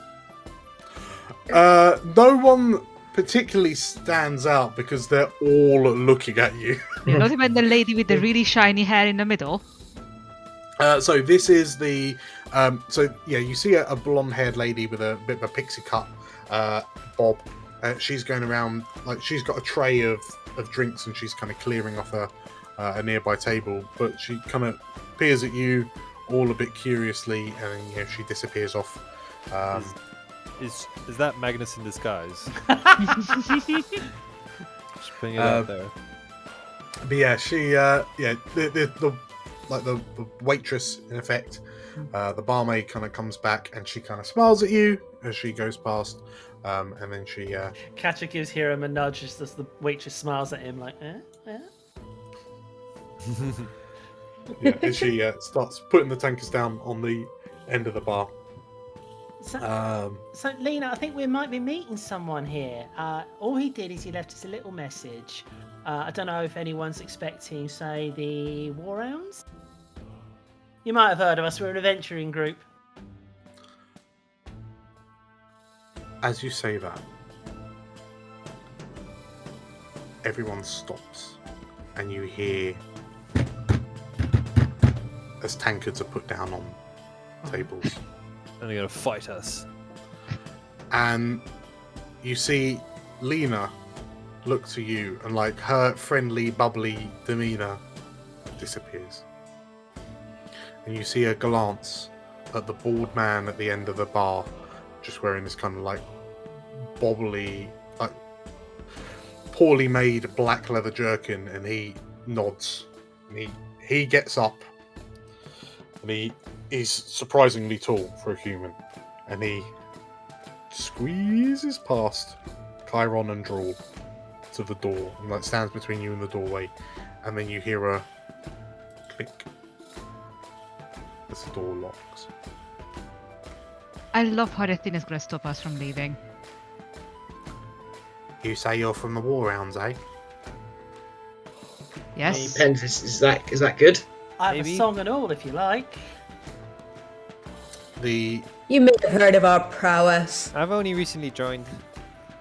No one particularly stands out because they're all looking at you. Not even the lady with the really shiny hair in the middle. So this is the you see a blonde-haired lady with a bit of a pixie cut bob. She's going around like she's got a tray of drinks and she's kind of clearing off a nearby table, but she kind of peers at you all a bit curiously and then she disappears off. Is that Magnus in disguise? Just putting it out there. But yeah, she the waitress in effect, the barmaid kind of comes back and she kind of smiles at you as she goes past, and then she Catcher gives Hiram a nudge as the waitress smiles at him like, as she starts putting the tankers down on the end of the bar. So Lena, I think we might be meeting someone here. All he did is he left us a little message. I don't know if anyone's expecting, say, the Warhounds? You might have heard of us. We're an adventuring group. As you say that, everyone stops and you hear as tankards are put down on tables. And they're gonna fight us. And you see Lena look to you and like her friendly, bubbly demeanor disappears. And you see her glance at the bald man at the end of the bar, just wearing this kind of like bobbly, like poorly made black leather jerkin, and he nods. And he gets up and he is surprisingly tall for a human, and he squeezes past Chiron and Drawl to the door and like stands between you and the doorway, and then you hear a click as the door locks. I love how the thing is going to stop us from leaving. You say you're from the Warhounds, eh? Yes. Depends. Is that good? I have Maybe. a song and all, if you like. The You may have heard of our prowess. I've only recently joined.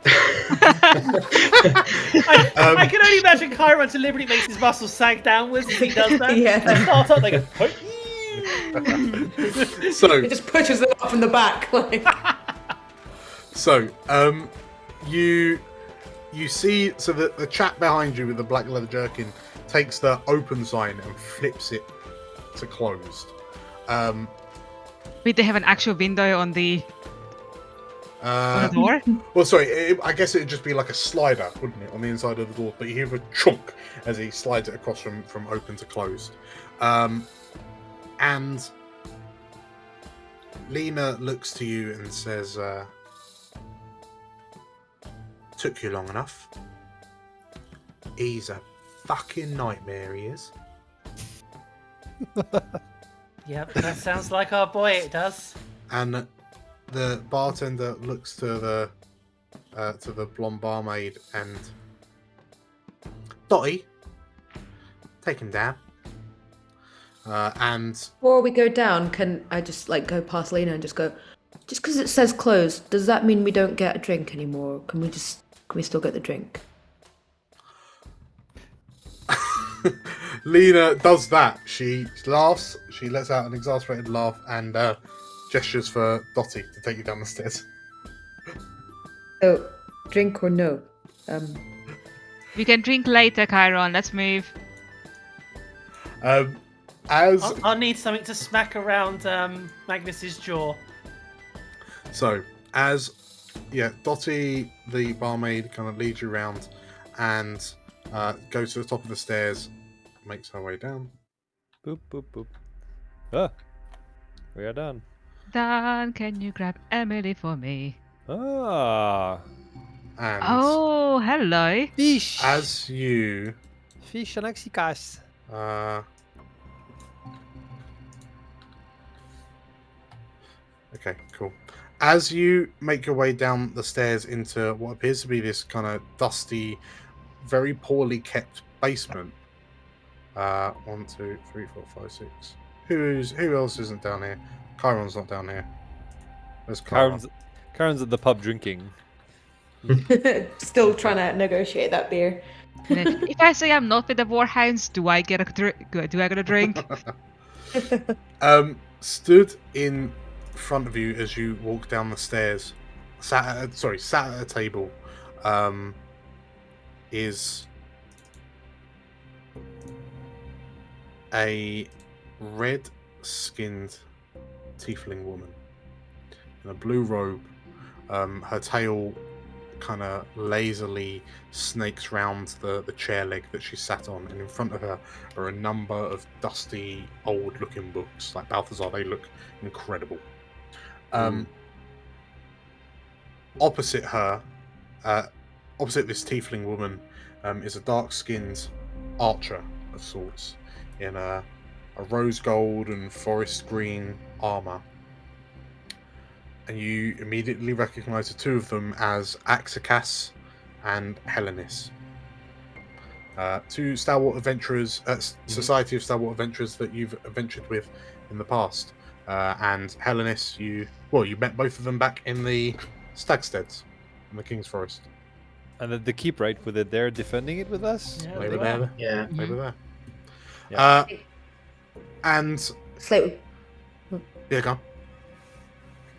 I can only imagine Chiron deliberately makes his muscles sag downwards as he does that. Yeah. They start up, they go, so It just pushes them up from the back. Like. you see the chap behind you with the black leather jerkin takes the open sign and flips it to closed. Wait, they have an actual window on the... On the door? Well, sorry, I guess it'd just be like a slider, wouldn't it, on the inside of the door? But you hear a chunk as he slides it across from open to closed. And Lena looks to you and says, took you long enough. He's a fucking nightmare, he is. Yep, that sounds like our boy, it does. And the bartender looks to the blonde barmaid and Dottie, take him down. And before we go down, can I just like go past Lena and just go? Just because it says closed, does that mean we don't get a drink anymore? Can we still get the drink? Lena does that. She laughs. She lets out an exasperated laugh and gestures for Dottie to take you down the stairs. So, drink or no? We can drink later, Chiron. Let's move. I'll need something to smack around Magnus's jaw. So, Dottie, the barmaid, kind of leads you around and goes to the top of the stairs, makes her way down. Boop, boop, boop. Ah, we are done. Dan, can you grab Emily for me? Ah. And oh, hello. Fish. As you... Fish and Axikas. Okay, cool. As you make your way down the stairs into what appears to be this kind of dusty, very poorly kept basement. 1, 2, 3, 4, 5, 6. Who else isn't down here? Chiron's not down here. There's Chiron. Chiron's at the pub drinking. Still trying to negotiate that beer. If I say I'm not with the Warhounds, do I get a drink? Stood in front of you as you walk down the stairs, sat at a table, is a red-skinned tiefling woman in a blue robe. Her tail kind of lazily snakes round the chair leg that she sat on, and in front of her are a number of dusty, old-looking books like Balthazar. They look incredible. Opposite her, opposite this tiefling woman, is a dark-skinned archer of sorts in a rose gold and forest green armor. And you immediately recognize the two of them as Axikas and Helenis. Two stalwart adventurers, Society of Stalwart Adventurers that you've adventured with in the past. And Helenis, you met both of them back in the Stagsteads in the King's Forest. And the keep, right? Were they there defending it with us? Yeah, they were there. Yeah. They were there. Yeah. And Slightly. Yeah, go on.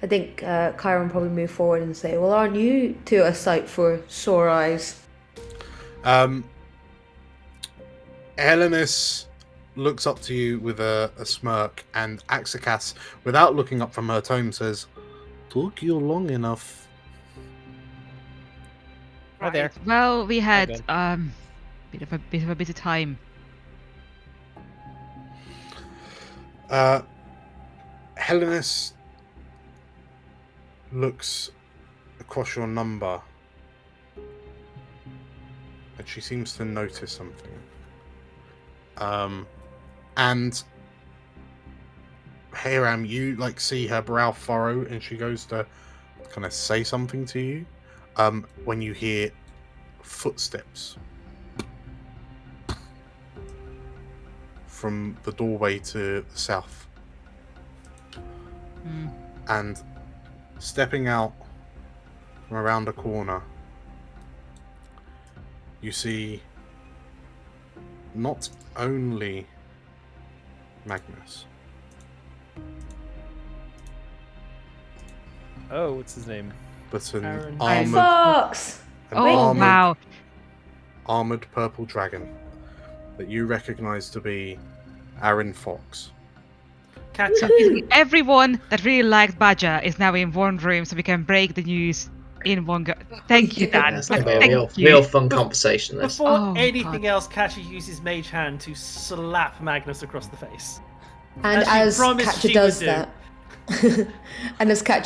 I think Chiron probably move forward and say, well, aren't you two a sight for sore eyes? Helenis looks up to you with a smirk, and Axikas, without looking up from her tome, says, took you long enough. Hi there. Well, we had bit of a busy time. Helenis looks across your number, and she seems to notice something. And Hiram, you see her brow furrow, and she goes to kind of say something to you. When you hear footsteps from the doorway to the south. And stepping out from around a corner, you see not only Magnus. Oh, what's his name? But an Aaron. armored, Fox! armored purple dragon that you recognize to be Aaron Fox. Catch up. Everyone that really liked Badger is now in one room, so we can break the news in one go. Thank you, Dan. It's going to be a Thank real fun conversation. This. Before anything else, Katya uses Mage Hand to slap Magnus across the face. And as Katya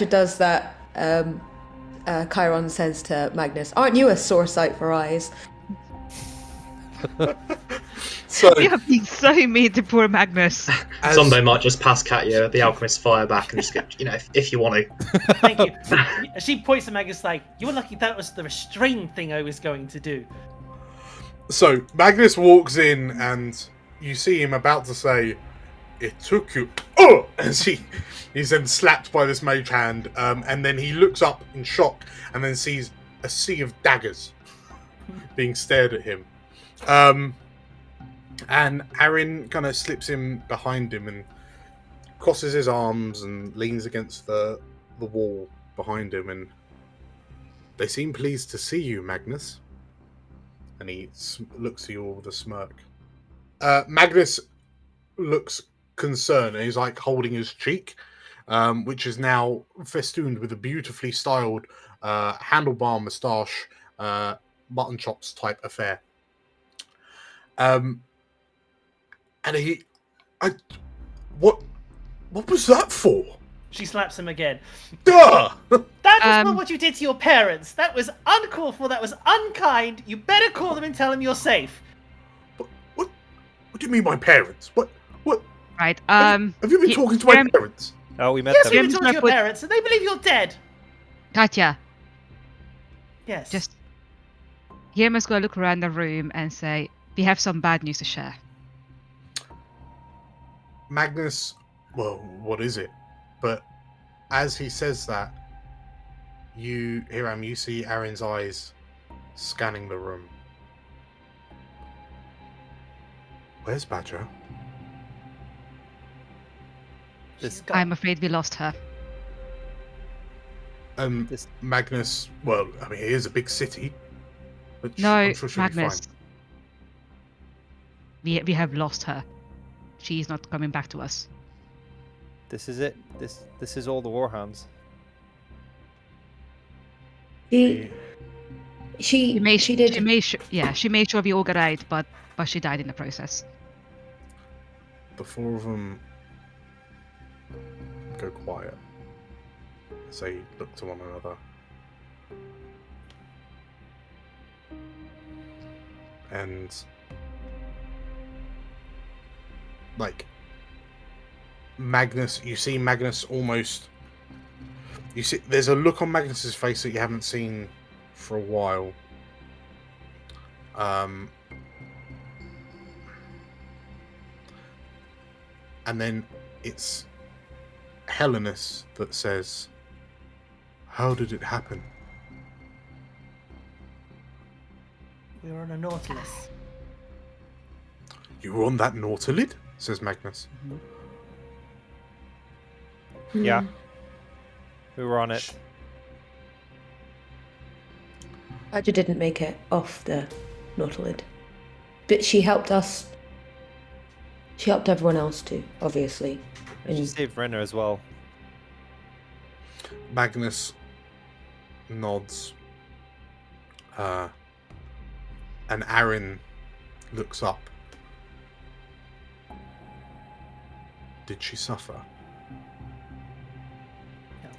does that, Chiron says to Magnus, "Aren't you a sore sight for eyes?" So you have been so mean to poor Magnus. Zombo might just pass Katya the alchemist's fire back and just get, if you want to. Thank you. She points at Magnus like, "You were lucky that was the restrain thing I was going to do." So Magnus walks in and you see him about to say, "It took you," as he's then slapped by this mage hand, and then he looks up in shock and then sees a sea of daggers being stared at him. And Aaron kind of slips in behind him and crosses his arms and leans against the wall behind him, and they seem pleased to see you, Magnus. And he looks at you all with a smirk. Magnus looks concerned, and he's like holding his cheek, which is now festooned with a beautifully styled handlebar moustache, mutton chops type affair. And what was that for? She slaps him again. Duh! That was not what you did to your parents. That was uncalled for. That was unkind. You better call them and tell them you're safe. What do you mean, my parents? What? Right. Have you been talking to my parents? Oh, we met yes, them. you've been talking to your parents, and they believe you're dead. Katya. Yes. Just. Yerma's going to look around the room and say, "We have some bad news to share." Magnus, well, what is it? But as he says that, you see Aaron's eyes scanning the room. Where's Badger? I'm afraid we lost her. Magnus, well, I mean, it is a big city. But no, I'm sure she'll Magnus. be fine. We have lost her. She's not coming back to us. This is it. This is all the Warhounds. She made sure we all got out, but she died in the process. The four of them go quiet as they look to one another. And Magnus, you see Magnus almost. You see, there's a look on Magnus's face that you haven't seen for a while. And then it's Helenus that says, "How did it happen?" We were on a Nautilus. "You were on that Nautilid?" says Magnus. Mm-hmm. Yeah. We were on it. Badger didn't make it off the Nautilid. But she helped us. She helped everyone else too, obviously. And she saved Renner as well. Magnus nods. And Aaron looks up. Did she suffer?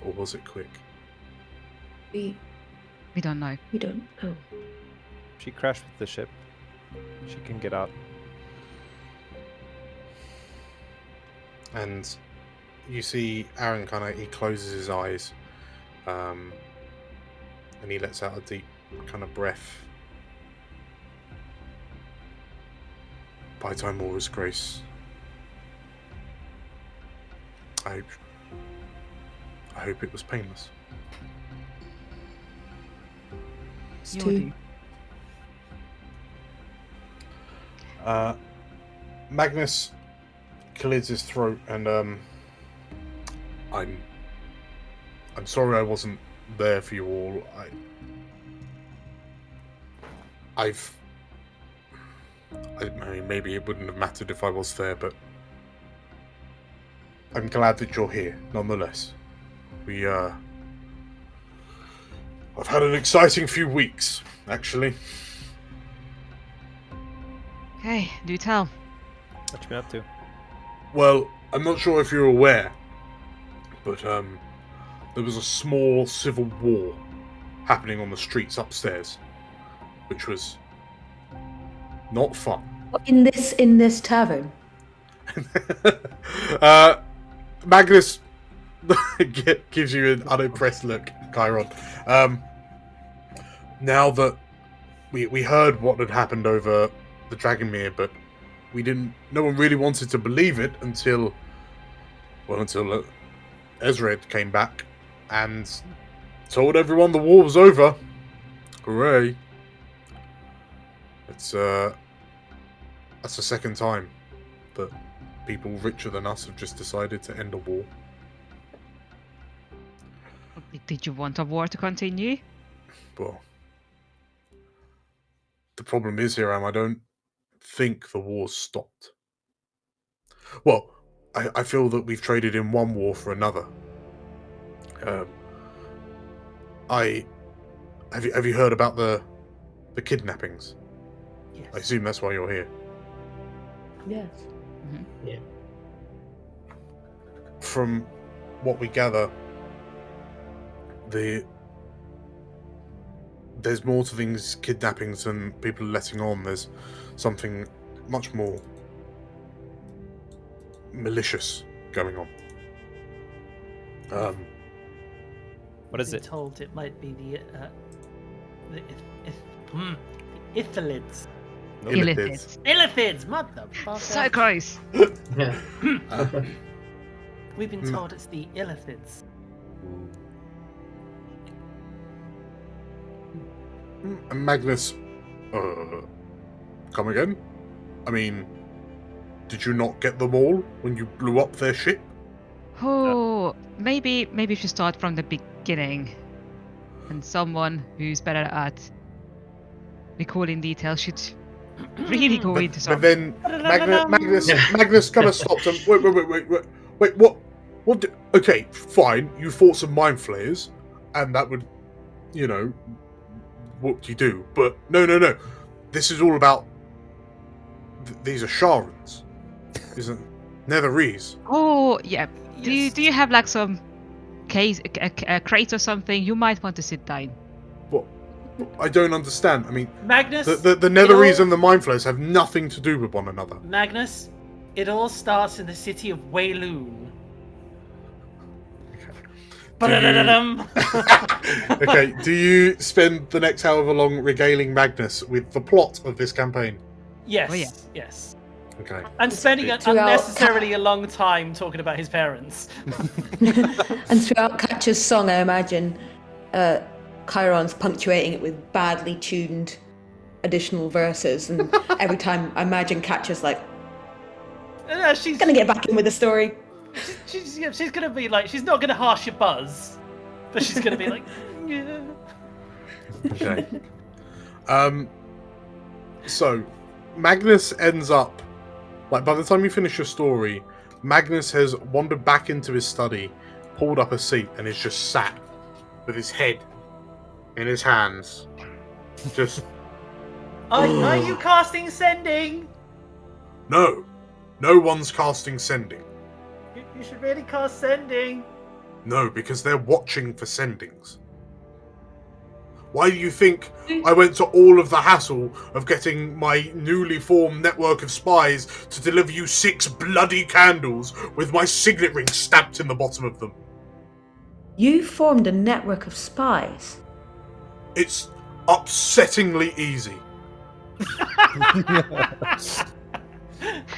Or was it quick? We don't know. We don't know. She crashed with the ship. She can get out. And you see Aaron he closes his eyes, and he lets out a deep kind of breath. By Timora's grace, I hope it was painless. Magnus clears his throat and I'm sorry I wasn't there for you all. I mean, maybe it wouldn't have mattered if I was there, but I'm glad that you're here, nonetheless. I've had an exciting few weeks, actually. Okay, do tell. What you been up to? Well, I'm not sure if you're aware, but there was a small civil war happening on the streets upstairs, which was not fun. In this tavern. Magnus gives you an unimpressed look, Chiron. Now that we heard what had happened over the Dragonmere, but no one really wanted to believe it until Ezred came back and told everyone the war was over. Hooray. That's the second time that people richer than us have just decided to end a war. Did you want a war to continue? Well, the problem is, Hiram, I don't think the war's stopped. Well, I feel that we've traded in one war for another. Have you heard about the kidnappings? Yes. I assume that's why you're here. Yes. Mm-hmm. Yeah. From what we gather, there's more to these kidnappings than people are letting on. There's something much more malicious going on. What is it? Told it might be the Ithalids. Illithids. Illithids, motherfucker. So close. Yeah. We've been told it's the Illithids. Magnus, come again? I mean, did you not get them all when you blew up their ship? Oh, maybe we should start from the beginning. And someone who's better at recalling details should really go into But something. then Magnus kind of stopped him. Wait, what? Okay, fine, you fought some mind flayers, and that would, what do you do? But no. This is all about. These are Sharans, isn't Netherese? Oh, yeah. Yes. Do you have like some case, a crate or something? You might want to sit down. What? I don't understand. I mean, Magnus, the Netherese and the mind flayers have nothing to do with one another. Magnus, it all starts in the city of Wayloon. Okay, do you spend the next however long regaling Magnus with the plot of this campaign? Yes. Oh, yeah. Yes. Okay. I'm spending unnecessarily a long time talking about his parents. And throughout Catcher's song, I imagine Chiron's punctuating it with badly tuned additional verses, and every time I imagine Catcher's like, She's gonna get back in with the story. She's gonna be like, she's not gonna harsh your buzz, but she's gonna be like, yeah. Okay. So, Magnus ends up, like, by the time you finish your story, Magnus has wandered back into his study, pulled up a seat, and is just sat with his head in his hands. Just. Are you casting sending? No one's casting sending. You should really cast sending. No, because they're watching for sendings. Why do you think I went to all of the hassle of getting my newly formed network of spies to deliver you 6 bloody candles with my signet ring stamped in the bottom of them? You formed a network of spies. It's upsettingly easy.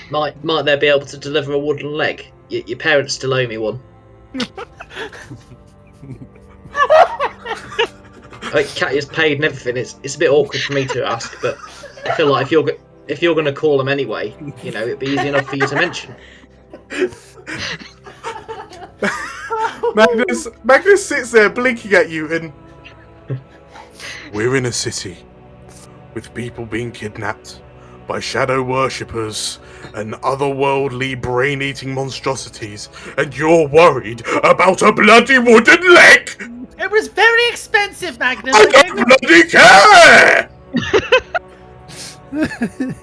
Might they be able to deliver a wooden leg? Your parents still owe me one. Katya's paid and everything. It's a bit awkward for me to ask, but I feel like if you're going to call them anyway, it'd be easy enough for you to mention. Magnus sits there blinking at you, and we're in a city with people being kidnapped by shadow worshippers and otherworldly brain-eating monstrosities, and you're worried about a bloody wooden leg? It was very expensive, Magnus. I don't bloody care!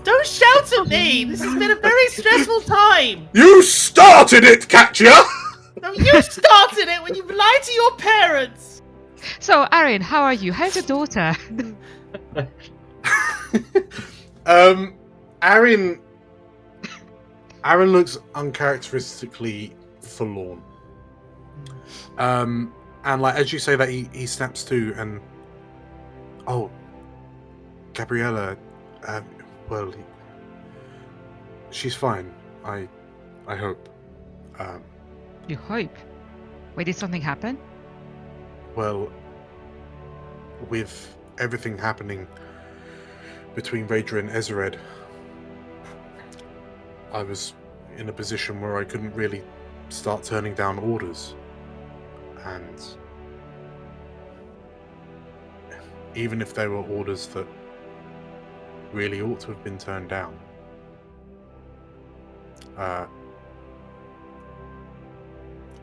Don't shout at me! This has been a very stressful time! You started it, Katya! No, you started it when you lied to your parents! So, Aaron, how are you? How's your daughter? Aaron looks uncharacteristically forlorn. And like as you say that, he snaps to, and oh, Gabriella, well, she's fine. I hope. You hope? Wait, did something happen? Well, with everything happening between Raedra and Ezered, I was in a position where I couldn't really start turning down orders. And even if they were orders that really ought to have been turned down,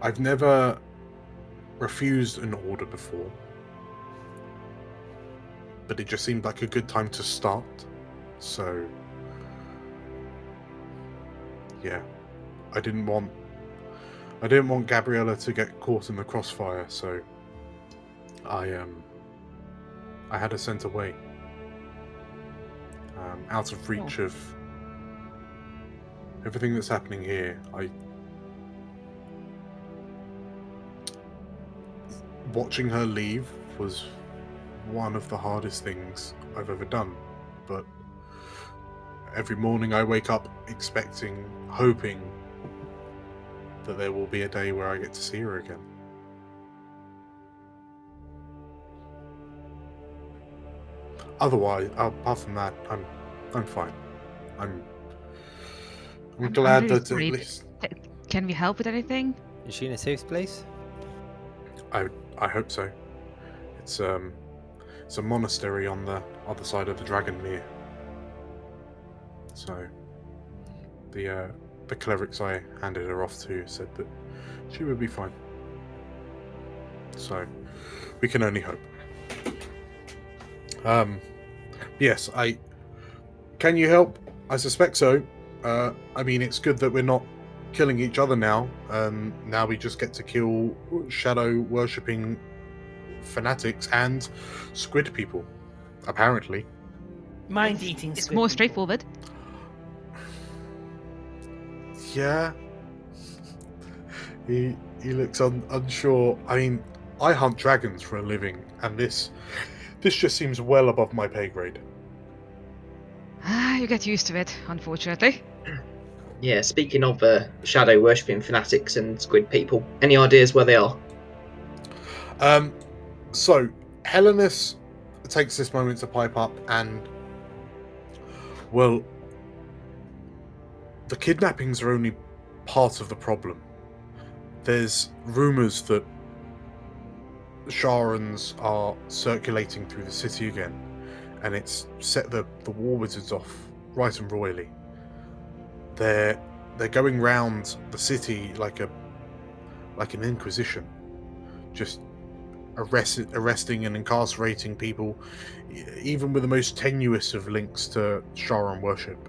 I've never refused an order before, but it just seemed like a good time to start. So yeah, I didn't want Gabriella to get caught in the crossfire, so I had her sent away, out of reach of everything that's happening here. Watching her leave was one of the hardest things I've ever done, but every morning I wake up expecting, hoping that there will be a day where I get to see her again. Otherwise, apart from that, I'm fine. I'm glad really that sorry. at least Can we help with anything? Is she in a safe place? I hope so. It's a monastery on the other side of the Dragonmere. So the clerics I handed her off to said that she would be fine. So we can only hope. Yes, can you help? I suspect so. I mean, it's good that we're not killing each other now. Now we just get to kill shadow worshipping fanatics and squid people, apparently. Mind-eating squid It's more people. straightforward. Yeah. He looks unsure. I mean, I hunt dragons for a living, and this just seems well above my pay grade. You get used to it, unfortunately. Yeah, speaking of shadow worshipping fanatics and squid people, any ideas where they are? So Helenus takes this moment to pipe up, and well, the kidnappings are only part of the problem. There's rumours that Sharans are circulating through the city again, and it's set the war wizards off right and royally. They're going round the city like an inquisition, just arresting and incarcerating people, even with the most tenuous of links to Sharan worship.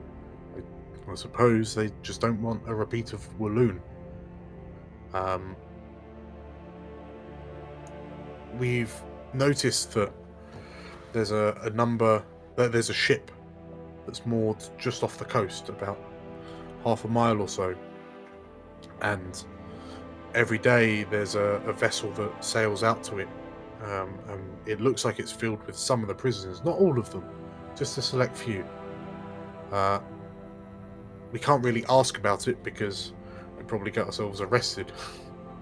I suppose they just don't want a repeat of Walloon. We've noticed that there's there's a ship that's moored just off the coast, about half a mile or so, and every day there's a vessel that sails out to it, and it looks like it's filled with some of the prisoners, not all of them, just a select few. We can't really ask about it because we'd probably get ourselves arrested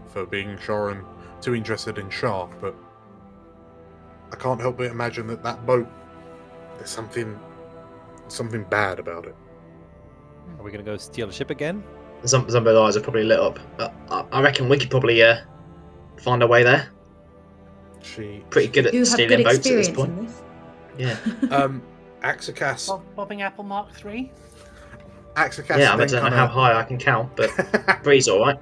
for being Sharan too interested in Shah, but I can't help but imagine that boat, there's something bad about it. Are we going to go steal the ship again? Some of the eyes are probably lit up. I reckon we could probably find our way there. Pretty good at stealing boats at this point. In this? Yeah. Axicas. Bobbing Apple Mark III? Axicas. Yeah, I don't know how high I can count, but three's all right.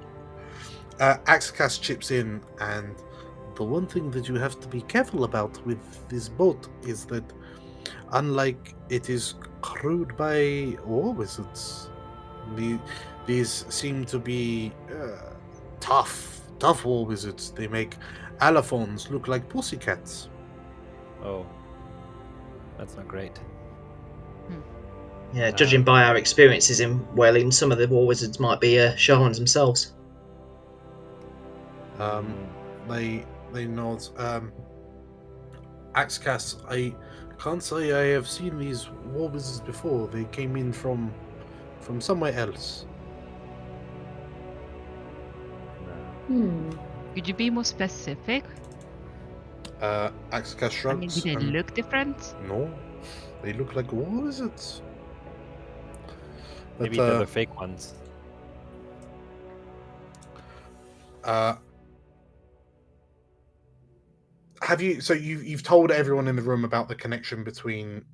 Axicas chips in, and the one thing that you have to be careful about with this boat is that, unlike it is crewed by war wizards, these seem to be tough war wizards. They make allophons look like pussycats. Oh, that's not great. Yeah, judging by our experiences in Welling, some of the war wizards might be Sharans themselves. They nod. Axcas, I can't say I have seen these war wizards before. They came in from somewhere else. Could you be more specific? Axcas shrugs. Do they look different? No, they look like war wizards. Maybe they're the fake ones. Have you? So you've told everyone in the room about the connection between?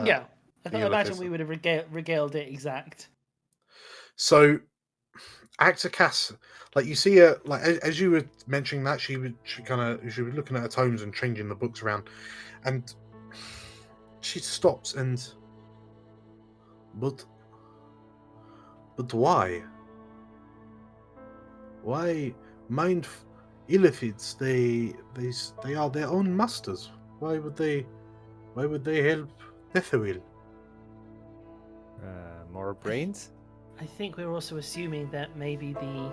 Yeah, I imagine we would have regaled it exact. So, Axicas, like you see her, like as you were mentioning that, she was looking at her tomes and changing the books around, and she stops and. But why? Why mind illithids? They are their own masters. Why would they help Netheril? More brains? I think we're also assuming that maybe the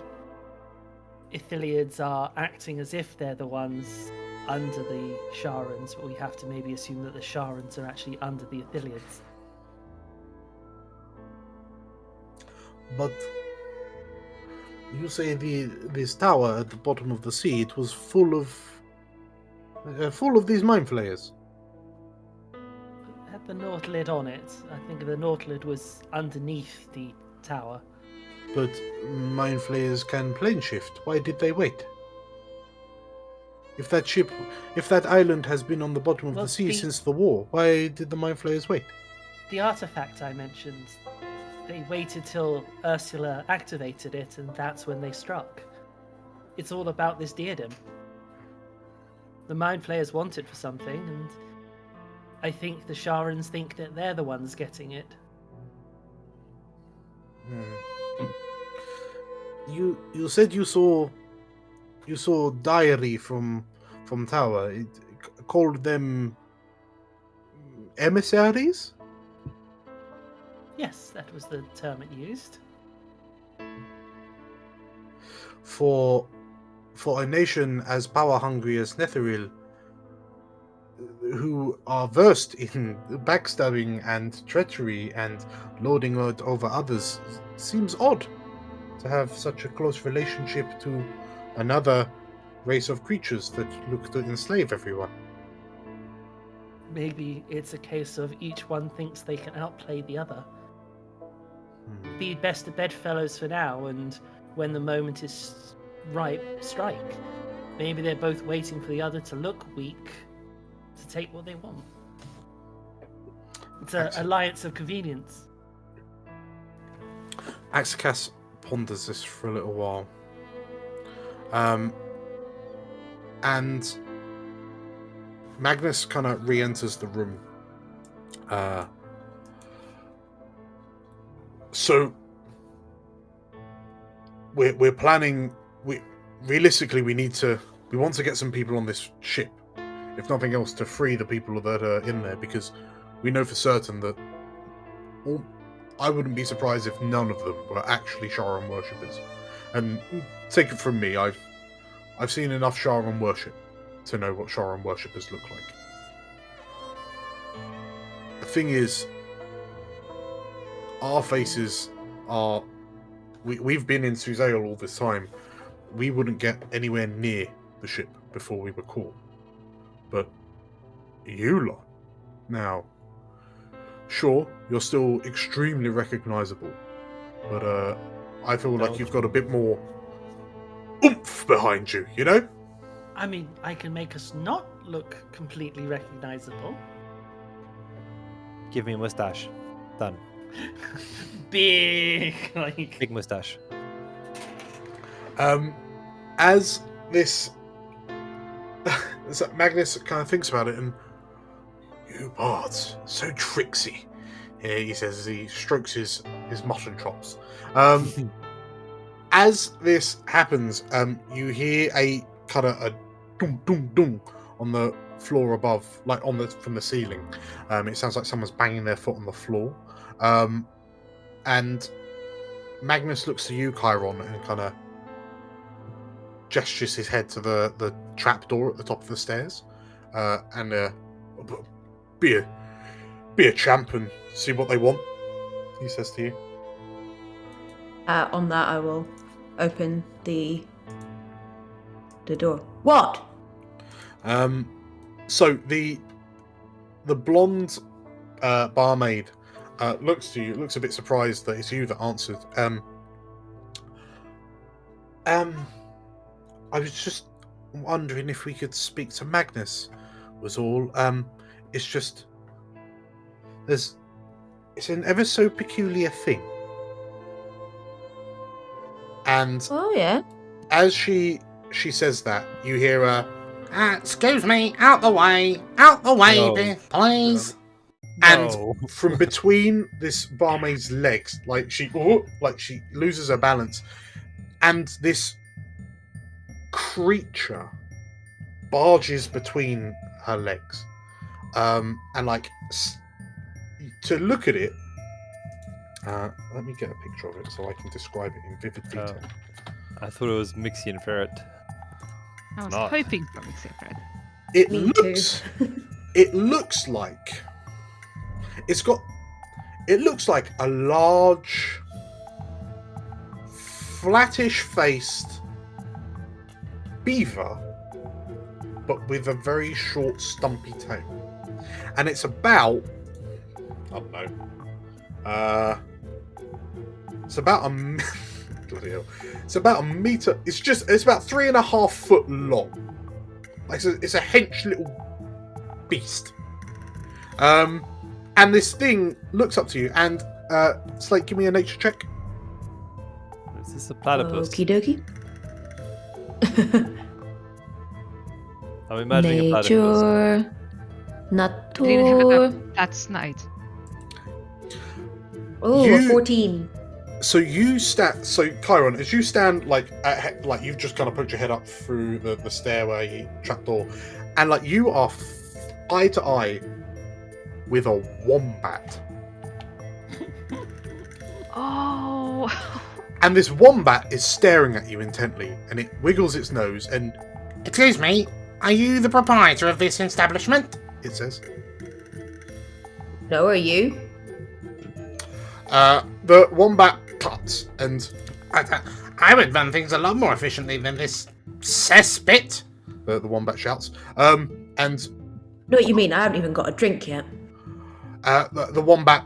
Ithiliids are acting as if they're the ones under the Sharans, but we have to maybe assume that the Sharans are actually under the Ithiliids. But you say this tower at the bottom of the sea, it was full of these mind flayers. It had the Nautilid on it. I think the Nautilid was underneath the tower. But mind flayers can plane shift. Why did they wait? If that island has been on the bottom of the sea since the war, why did the mind flayers wait? The artifact I mentioned, they waited till Ursula activated it, and that's when they struck. It's all about this diadem. The mind flayers want it for something, and I think the Sharans think that they're the ones getting it. You said you saw diary from tower. It called them emissaries? Yes, that was the term it used. For a nation as power hungry as Netheril, who are versed in backstabbing and treachery and lording it over others, seems odd to have such a close relationship to another race of creatures that look to enslave everyone. Maybe it's a case of each one thinks they can outplay the other. Be best of bedfellows for now, and when the moment is right, strike. Maybe they're both waiting for the other to look weak to take what they want. It's an alliance of convenience. Axicas ponders this for a little while. And Magnus kind of re-enters the room. So we're planning. Realistically, we want to get some people on this ship, if nothing else, to free the people that are in there, because we know for certain that. I wouldn't be surprised if none of them were actually Sharan worshippers. And take it from me, I've seen enough Sharan worship to know what Sharan worshippers look like. The thing is, our faces are... We've been in Suzail all this time. We wouldn't get anywhere near the ship before we were caught. But you lot, now... Sure, you're still extremely recognizable, but I feel like you've got a bit more oomph behind you, you know? I mean, I can make us not look completely recognizable. Give me a mustache. Done. Big, like... Big mustache. As this, as Magnus kind of thinks about it, and you bards, so tricksy. He says as he strokes his mutton chops. As this happens, you hear a kind of a dum dum dum on the floor above, like from the ceiling. It sounds like someone's banging their foot on the floor. And Magnus looks to you, Chiron, and kind of gestures his head to the trap door at the top of the stairs, and be a champ and see what they want. He says to you. On that, I will open the door. What? So the blonde barmaid looks to you, looks a bit surprised that it's you that answered. I was just wondering if we could speak to Magnus, was all. It's just it's an ever so peculiar thing. And oh yeah, as she says that, you hear her, excuse me, out the way, please. And from between this barmaid's legs, like she loses her balance, and this creature barges between her legs, and like to look at it. Let me get a picture of it so I can describe it in vivid detail. I thought it was Mixian ferret. I was hoping for Mixian ferret. It Me looks. It looks like. It looks like a large, flattish-faced beaver, but with a very short, stumpy tail, and it's about. I don't know. It's about a bloody hell. It's about a meter. It's about 3.5 foot long. Like it's a hench little beast. And this thing looks up to you, and Slate, give me a nature check. Is this a platypus? Okie dokie. I'm imagining a platypus. Nature. Didn't have Natur. enough last night. Oh, You- 14. So you stand. So Chiron, as you stand, like you've just kind of put your head up through the stairway trapdoor, and like you are eye to eye with a wombat. Oh. And this wombat is staring at you intently, and it wiggles its nose and... Excuse me, are you the proprietor of this establishment? It says. No, are you? The wombat cuts, and... I would run things a lot more efficiently than this cesspit. The wombat shouts. And... Know what you mean? I haven't even got a drink yet. The wombat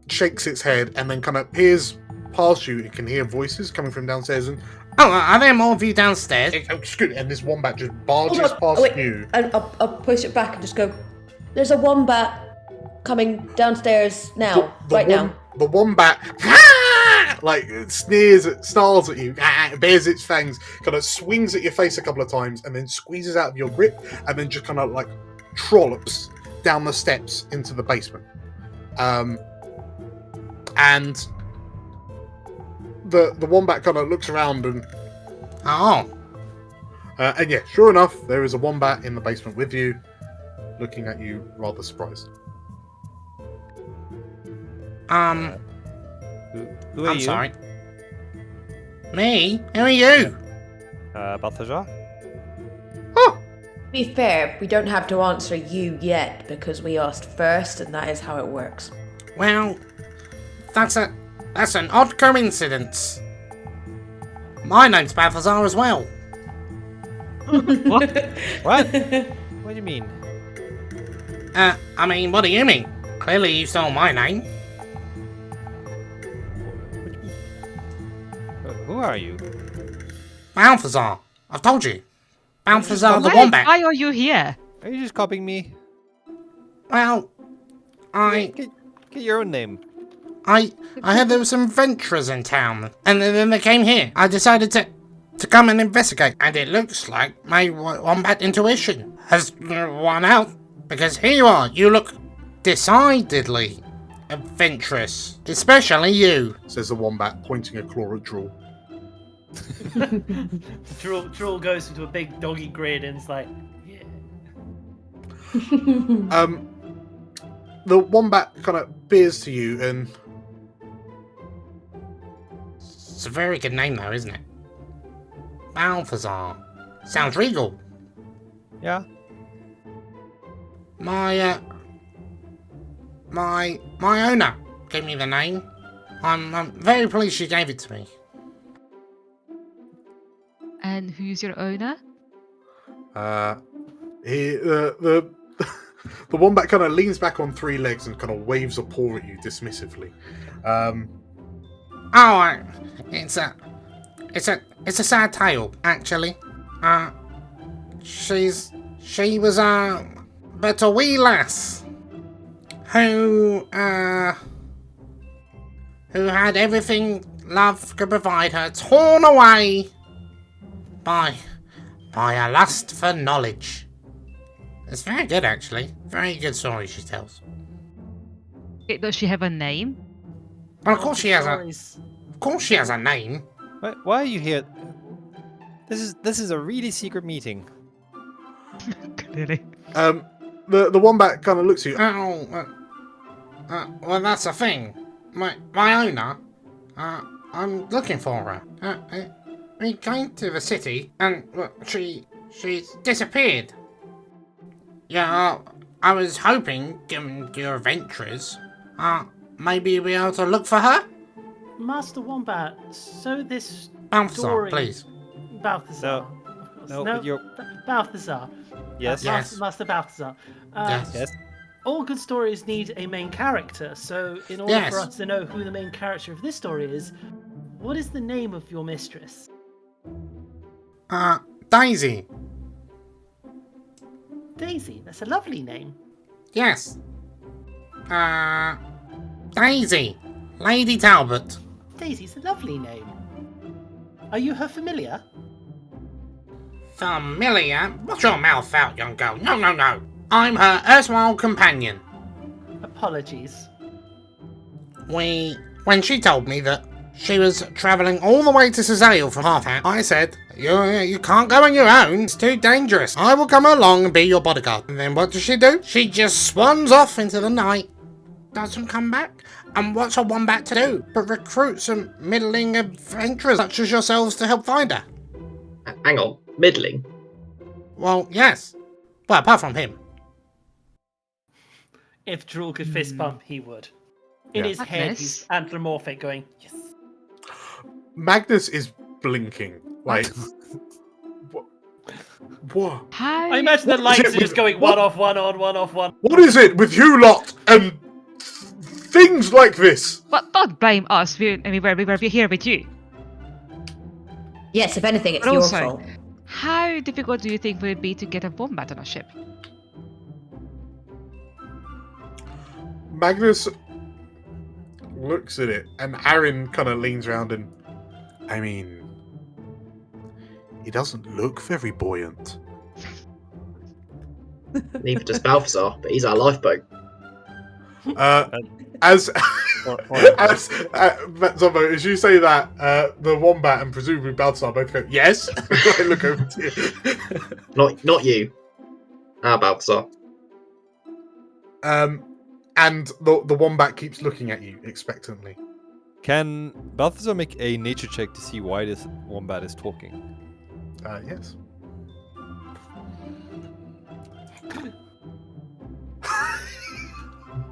shakes its head and then kind of peers past you. It can hear voices coming from downstairs, and Oh, are there more of you downstairs? and this wombat just barges past you. I'll push it back and just go, there's a wombat coming downstairs now, now. The wombat like it snarls at you, bares its fangs, kind of swings at your face a couple of times, and then squeezes out of your grip, and then just kind of like trollops down the steps into the basement. And the wombat kind of looks around and and yeah, sure enough, there is a wombat in the basement with you, looking at you rather surprised. Who are I'm you? sorry. Me? Who are you? Balthazar? Oh, To be fair, we don't have to answer you yet because we asked first, and that is how it works. Well, that's an odd coincidence. My name's Balthazar as well. What? What? What do you mean? I mean, what do you mean? Clearly you stole my name. Who are you? Balthazar. I've told you. Balthazar the Why Wombat. are you here? Are you just copying me? Well, Get your own name. I heard there were some adventurers in town, and then they came here. I decided to come and investigate, and it looks like my wombat intuition has won out, because here you are. You look decidedly adventurous, especially you, says the wombat, pointing a claw at Drool. Drool goes into a big doggy grin and is like, yeah. The wombat kind of peers to you and... It's a very good name though, isn't it? Balthazar. Sounds regal. Yeah. My owner gave me the name. I'm very pleased she gave it to me. And who's your owner? The wombat kind of leans back on three legs and kind of waves a paw at you dismissively. It's a sad tale, actually. She was but a wee lass who had everything love could provide her torn away by a lust for knowledge. It's very good, actually. Very good story she tells. Does she have a name? Well, of course she has a name. Why are you here? This is a really secret meeting. Clearly. The wombat kind of looks at you. Well, that's the thing. My owner, I'm looking for her. We came to the city and she's disappeared. Yeah, I was hoping, given your adventures, maybe you'll be able to look for her? Master Wombat, so this Balthazar, story... please. Balthazar. No, but you're... Balthazar. Yes. Master Balthazar. Yes. All good stories need a main character, so in order for us to know who the main character of this story is, what is the name of your mistress? Daisy. Daisy, that's a lovely name. Yes. Daisy. Lady Talbot. Daisy's a lovely name. Are you her familiar? Familiar? Watch your mouth out, young girl. No. I'm her erstwhile companion. Apologies. When she told me that she was travelling all the way to Suzail from Warhounds, I said, you can't go on your own, it's too dangerous. I will come along and be your bodyguard. And then what does she do? She just swans off into the night, doesn't come back. And what's a wombat to do but recruit some middling adventurers such as yourselves to help find her? Hang on, middling? Well, yes. Well, apart from him. If Drool could fist bump, he would. In his head, he's anthropomorphic, going, yes. Magnus is blinking. Like, what? I imagine the lights are just going one off, one on, one off, one. What is it with you lot and things like this? But don't blame us. We're here with you. Yes, if anything, it's But your also, fault. how difficult do you think would it be to get a wombat on a ship? Magnus looks at it, and Aaron kind of leans around and, I mean, he doesn't look very buoyant. Neither does Balthazar, but he's our lifeboat. As Zombo, as you say that, the wombat and presumably Balthazar both go, yes. I look over to you. Not you. Balthazar. And the wombat keeps looking at you expectantly. Can Balthazar make a nature check to see why this wombat is talking? Yes.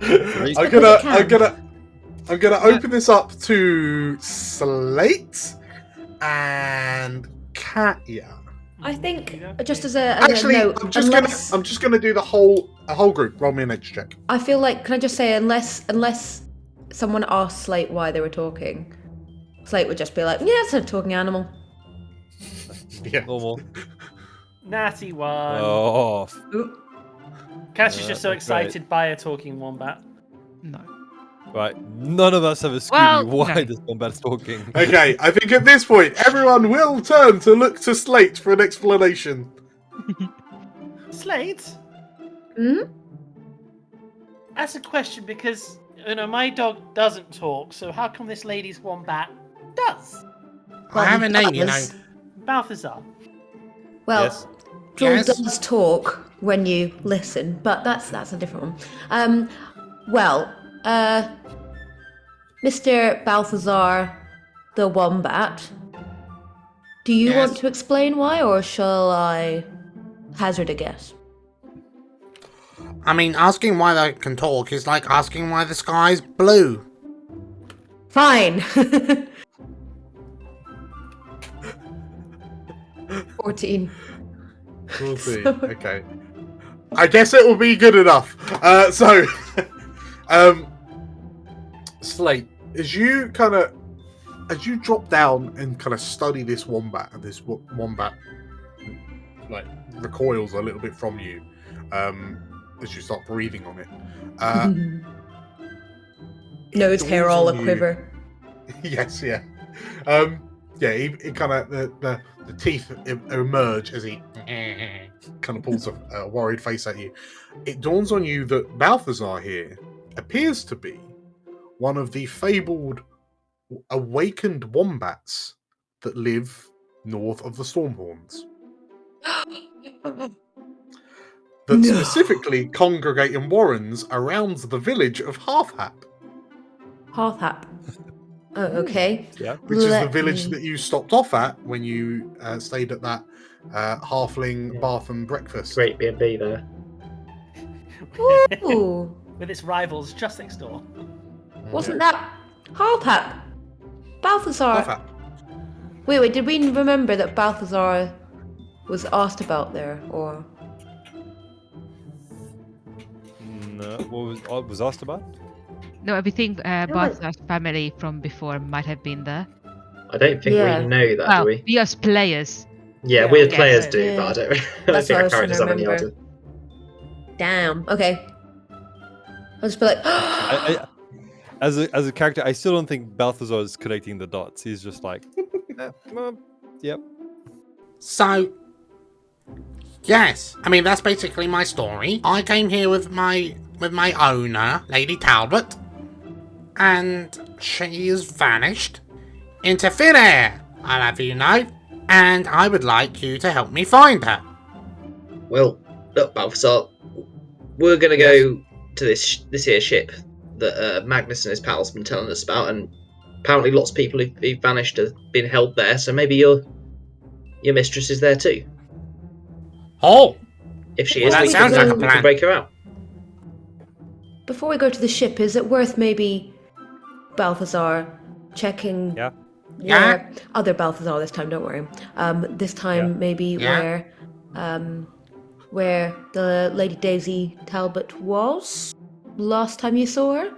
I'm gonna open this up to Slate and Katya. I think just as a Actually, note, I'm just gonna do a whole group. Roll me a nature check. I feel like, can I just say, unless someone asked Slate why they were talking, Slate would just be like, yeah, it's a talking animal. Yeah. Normal. Natty one. Oh. Cash is just so excited by a talking wombat. No. Right, none of us have a Scooby Well, why no. this wombat's talking. Okay, I think at this point, everyone will turn to look to Slate for an explanation. Slate? Hmm? That's a question because, my dog doesn't talk, so how come this lady's wombat does? I have a name, you know. does. Balthazar. Well, Yes. Draw Yes. does talk when you listen, but that's a different one. Mr. Balthazar the Wombat, do you Yes. want to explain why, or shall I hazard a guess? I mean, asking why they can talk is like asking why the sky's blue. Fine. 14. We'll see. So- Okay. I guess it will be good enough. Slate, as you drop down and kind of study this wombat, and this wombat like recoils a little bit from you, as you start breathing on it. Nose hair dawns all on a you- quiver. Yes, yeah. He kind of the teeth emerge as he kind of pulls a worried face at you. It dawns on you that Balthazar here appears to be one of the fabled awakened wombats that live north of the Stormhorns. That No. specifically congregate in warrens around the village of Halfhap, Halfhap. Oh, okay. Yeah. which is the Let village me- that you stopped off at when you stayed at that halfling bath and breakfast. Great B&B there. Ooh, With its rivals just next door. wasn't that Halfhap? Balthazar. Halfhap. Wait, did we remember that Balthazar was asked about there, or? No, what was asked about? No, I think but- Balthazar's family from before might have been there. I don't think Yeah. we know that, Well, do we? we as players. Yeah, Yeah, we I as guess players so. do, Yeah. but I don't That's think what I our was trying characters to have any remember. idea. Damn. Okay. I'll just be like, I, as a character, I still don't think Balthazar is connecting the dots. He's just like, yep. So, yes, I mean that's basically my story. I came here with my owner, Lady Talbot, and she has vanished into thin air. I'll have you know, and I would like you to help me find her. Well, look, Balthazar, we're going to go to this here ship that Magnus and his pals have been telling us about, and apparently lots of people who've vanished have been held there, so maybe your mistress is there too. Oh, If she Well, is, that we sounds like a we plan. can break her out. before we go to the ship, is it worth maybe Balthazar checking? Yeah. Where other Balthazar this time? Don't worry. This time Yeah. maybe Yeah. where the Lady Daisy Talbot was last time you saw her.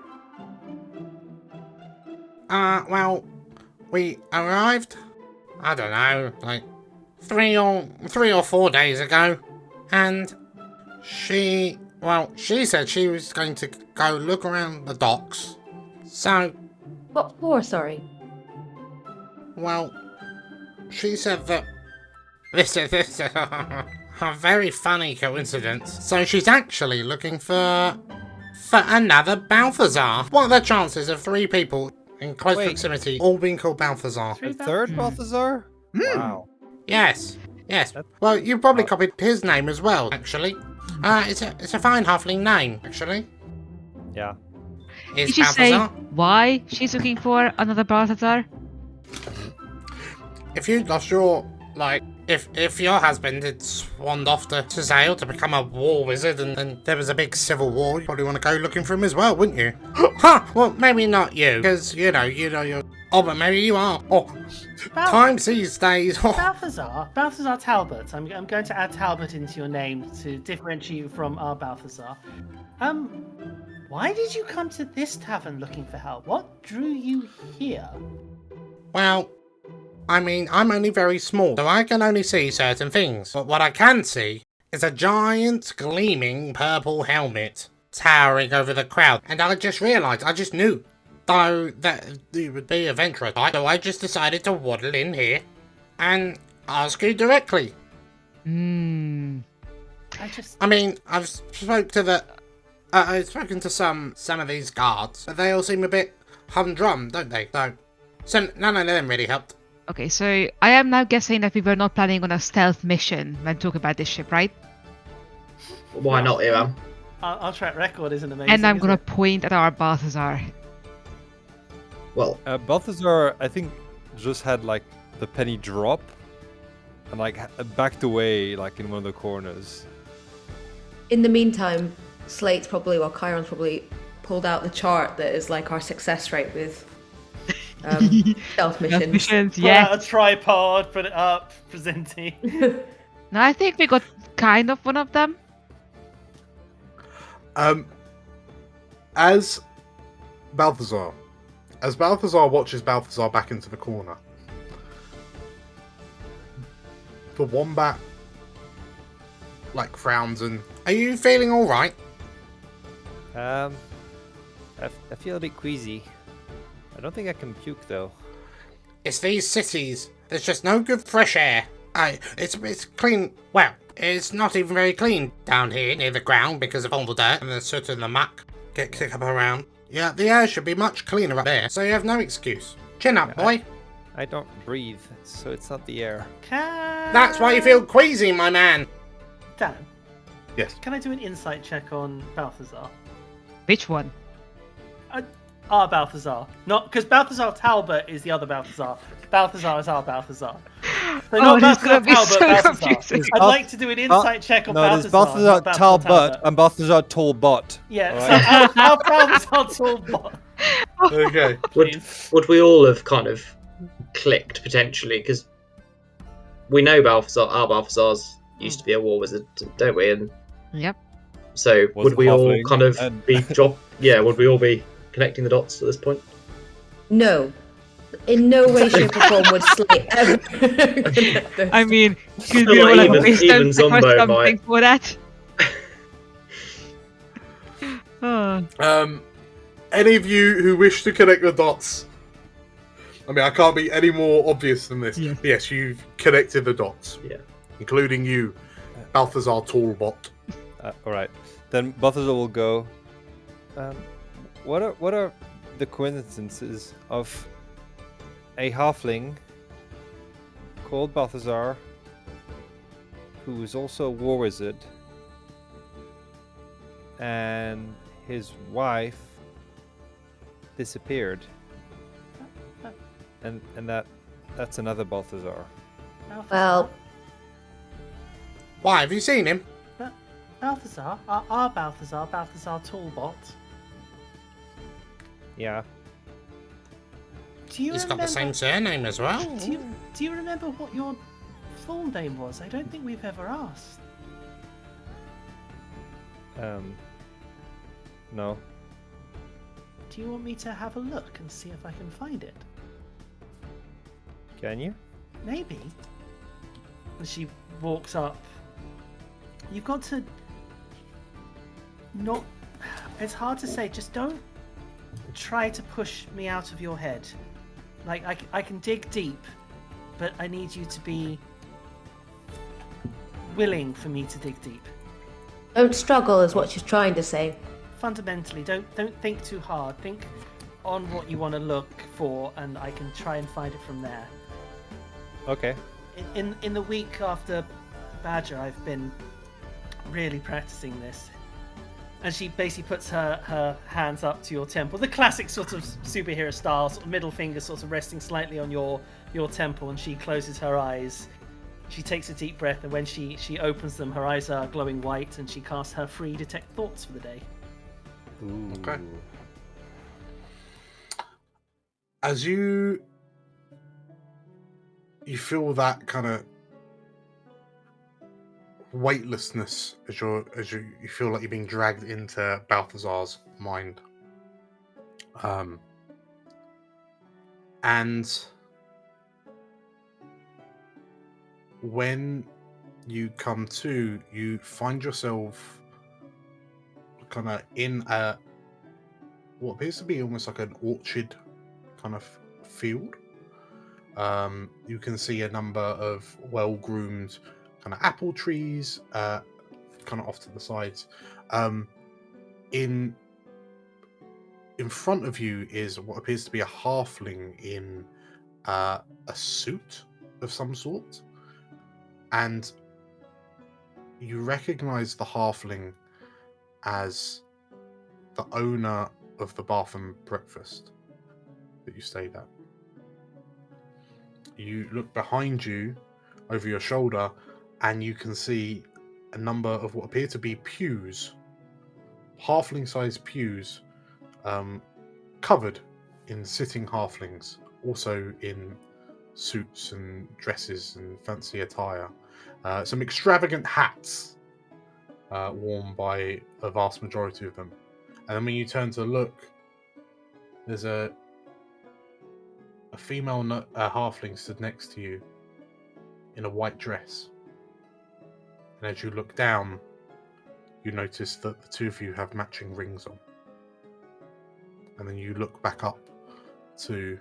Well, we arrived, I don't know, like 3 or 4 days ago, and she said she was going to go look around the docks. So, What for? Sorry. well, she said that this is a very funny coincidence. So she's actually looking for another Balthazar. What are the chances of 3 people in close Wait. proximity all being called Balthazar? A third Balthazar? Wow. Yes. Well, you probably copied his name as well, actually. It's a fine halfling name, actually. Yeah. Is Did you say Balthazar? why she's looking for another Balthazar? If you lost your, if your husband had swanned off to Suzail to become a war wizard and there was a big civil war, you'd probably want to go looking for him as well, wouldn't you? Huh, well, maybe not you, because, you're... Oh, but maybe you are. Oh, times these days. Oh. Balthazar Talbot. I'm going to add Talbot into your name to differentiate you from our Balthazar. Why did you come to this tavern looking for help? What drew you here? Well, I mean, I'm only very small, so I can only see certain things. But what I can see is a giant, gleaming purple helmet towering over the crowd, and I just realised, I just knew, though, that it would be a venture type, so I just decided to waddle in here and ask you directly. I mean, I've spoken to some of these guards, but they all seem a bit humdrum, don't they? So none of them really helped. Okay, so I am now guessing that we were not planning on a stealth mission when talking about this ship, right? Why not, Iram? Our track record isn't amazing. And I'm is gonna it? point at our Balthazar. Well, Balthazar, I think, just had like the penny drop and like backed away like in one of the corners. In the meantime, Slate's probably, or Chiron's probably pulled out the chart that is like our success rate with stealth missions. Pull Yeah. out a tripod, put it up, presenting. No, I think we got kind of one of them. As Balthazar watches Balthazar back into the corner, the wombat like frowns and, are you feeling all right? I feel a bit queasy. I don't think I can puke though. It's these cities. There's just no good fresh air. It's clean. Well, it's not even very clean down here near the ground because of all the dirt and the soot and the muck get kicked up around. Yeah, the air should be much cleaner up there, so you have no excuse. Chin up, boy. I don't breathe, so it's not the air. That's why you feel queasy, my man. Dan, yes. can I do an insight check on Balthazar? Which one? Our Balthazar. Not because Balthazar Talbot is the other Balthazar. Balthazar is our Balthazar. So not Balthazar Talbot, Balthazar. I'd like to do an insight check on Balthazar. No, there's Balthazar Talbot and Balthazar Talbot. Yeah, Right. so our Balthazar Talbot. Okay. Would we all have kind of clicked potentially? Because we know our Balthazar's used to be a war wizard, don't we? And Yep. so Was would we all halfling kind of and- be would we all be connecting the dots at this point? No. In no way, shape, or form would Slate ever connect those. I mean, could feel we like roll even- a wisdom even check or Zombo something might. for that? Oh. Any of you who wish to connect the dots? I mean, I can't be any more obvious than this. Yeah. Yes, you've connected the dots. Yeah. Including you, Balthazar Talbot. All right, then Balthazar will go. What are the coincidences of a halfling called Balthazar, who is also a war wizard, and his wife disappeared, and that's another Balthazar. Well, Why, have you seen him? Balthazar? Our Balthazar? Balthazar Talbot? Yeah. Do you He's got remember, the same surname as well. Do you remember what your full name was? I don't think we've ever asked. No. Do you want me to have a look and see if I can find it? Can you? Maybe. And she walks up. You've got to not... It's hard to say. Just don't try to push me out of your head. Like, I can dig deep, but I need you to be willing for me to dig deep. don't struggle is what she's trying to say. Fundamentally, don't think too hard. Think on what you want to look for, and I can try and find it from there. Okay. In the week after Badger, I've been really practicing this. And she basically puts her hands up to your temple. The classic sort of superhero style, sort of middle finger sort of resting slightly on your temple, and she closes her eyes. She takes a deep breath, and when she opens them, her eyes are glowing white, and she casts her free detect thoughts for the day. Ooh. Okay. As you feel that kind of weightlessness as you feel like you're being dragged into Balthazar's mind. And when you come to, you find yourself kind of in what appears to be almost like an orchard kind of field. You can see a number of well-groomed kind of apple trees kind of off to the sides. In front of you is what appears to be a halfling in a suit of some sort, and you recognize the halfling as the owner of the bath and breakfast that you stayed at. You look behind you over your shoulder and you can see a number of what appear to be pews, halfling-sized pews, covered in sitting halflings, also in suits and dresses and fancy attire. Some extravagant hats worn by a vast majority of them. And then when you turn to look, there's a female halfling stood next to you in a white dress. And as you look down, you notice that the two of you have matching rings on. And then you look back up to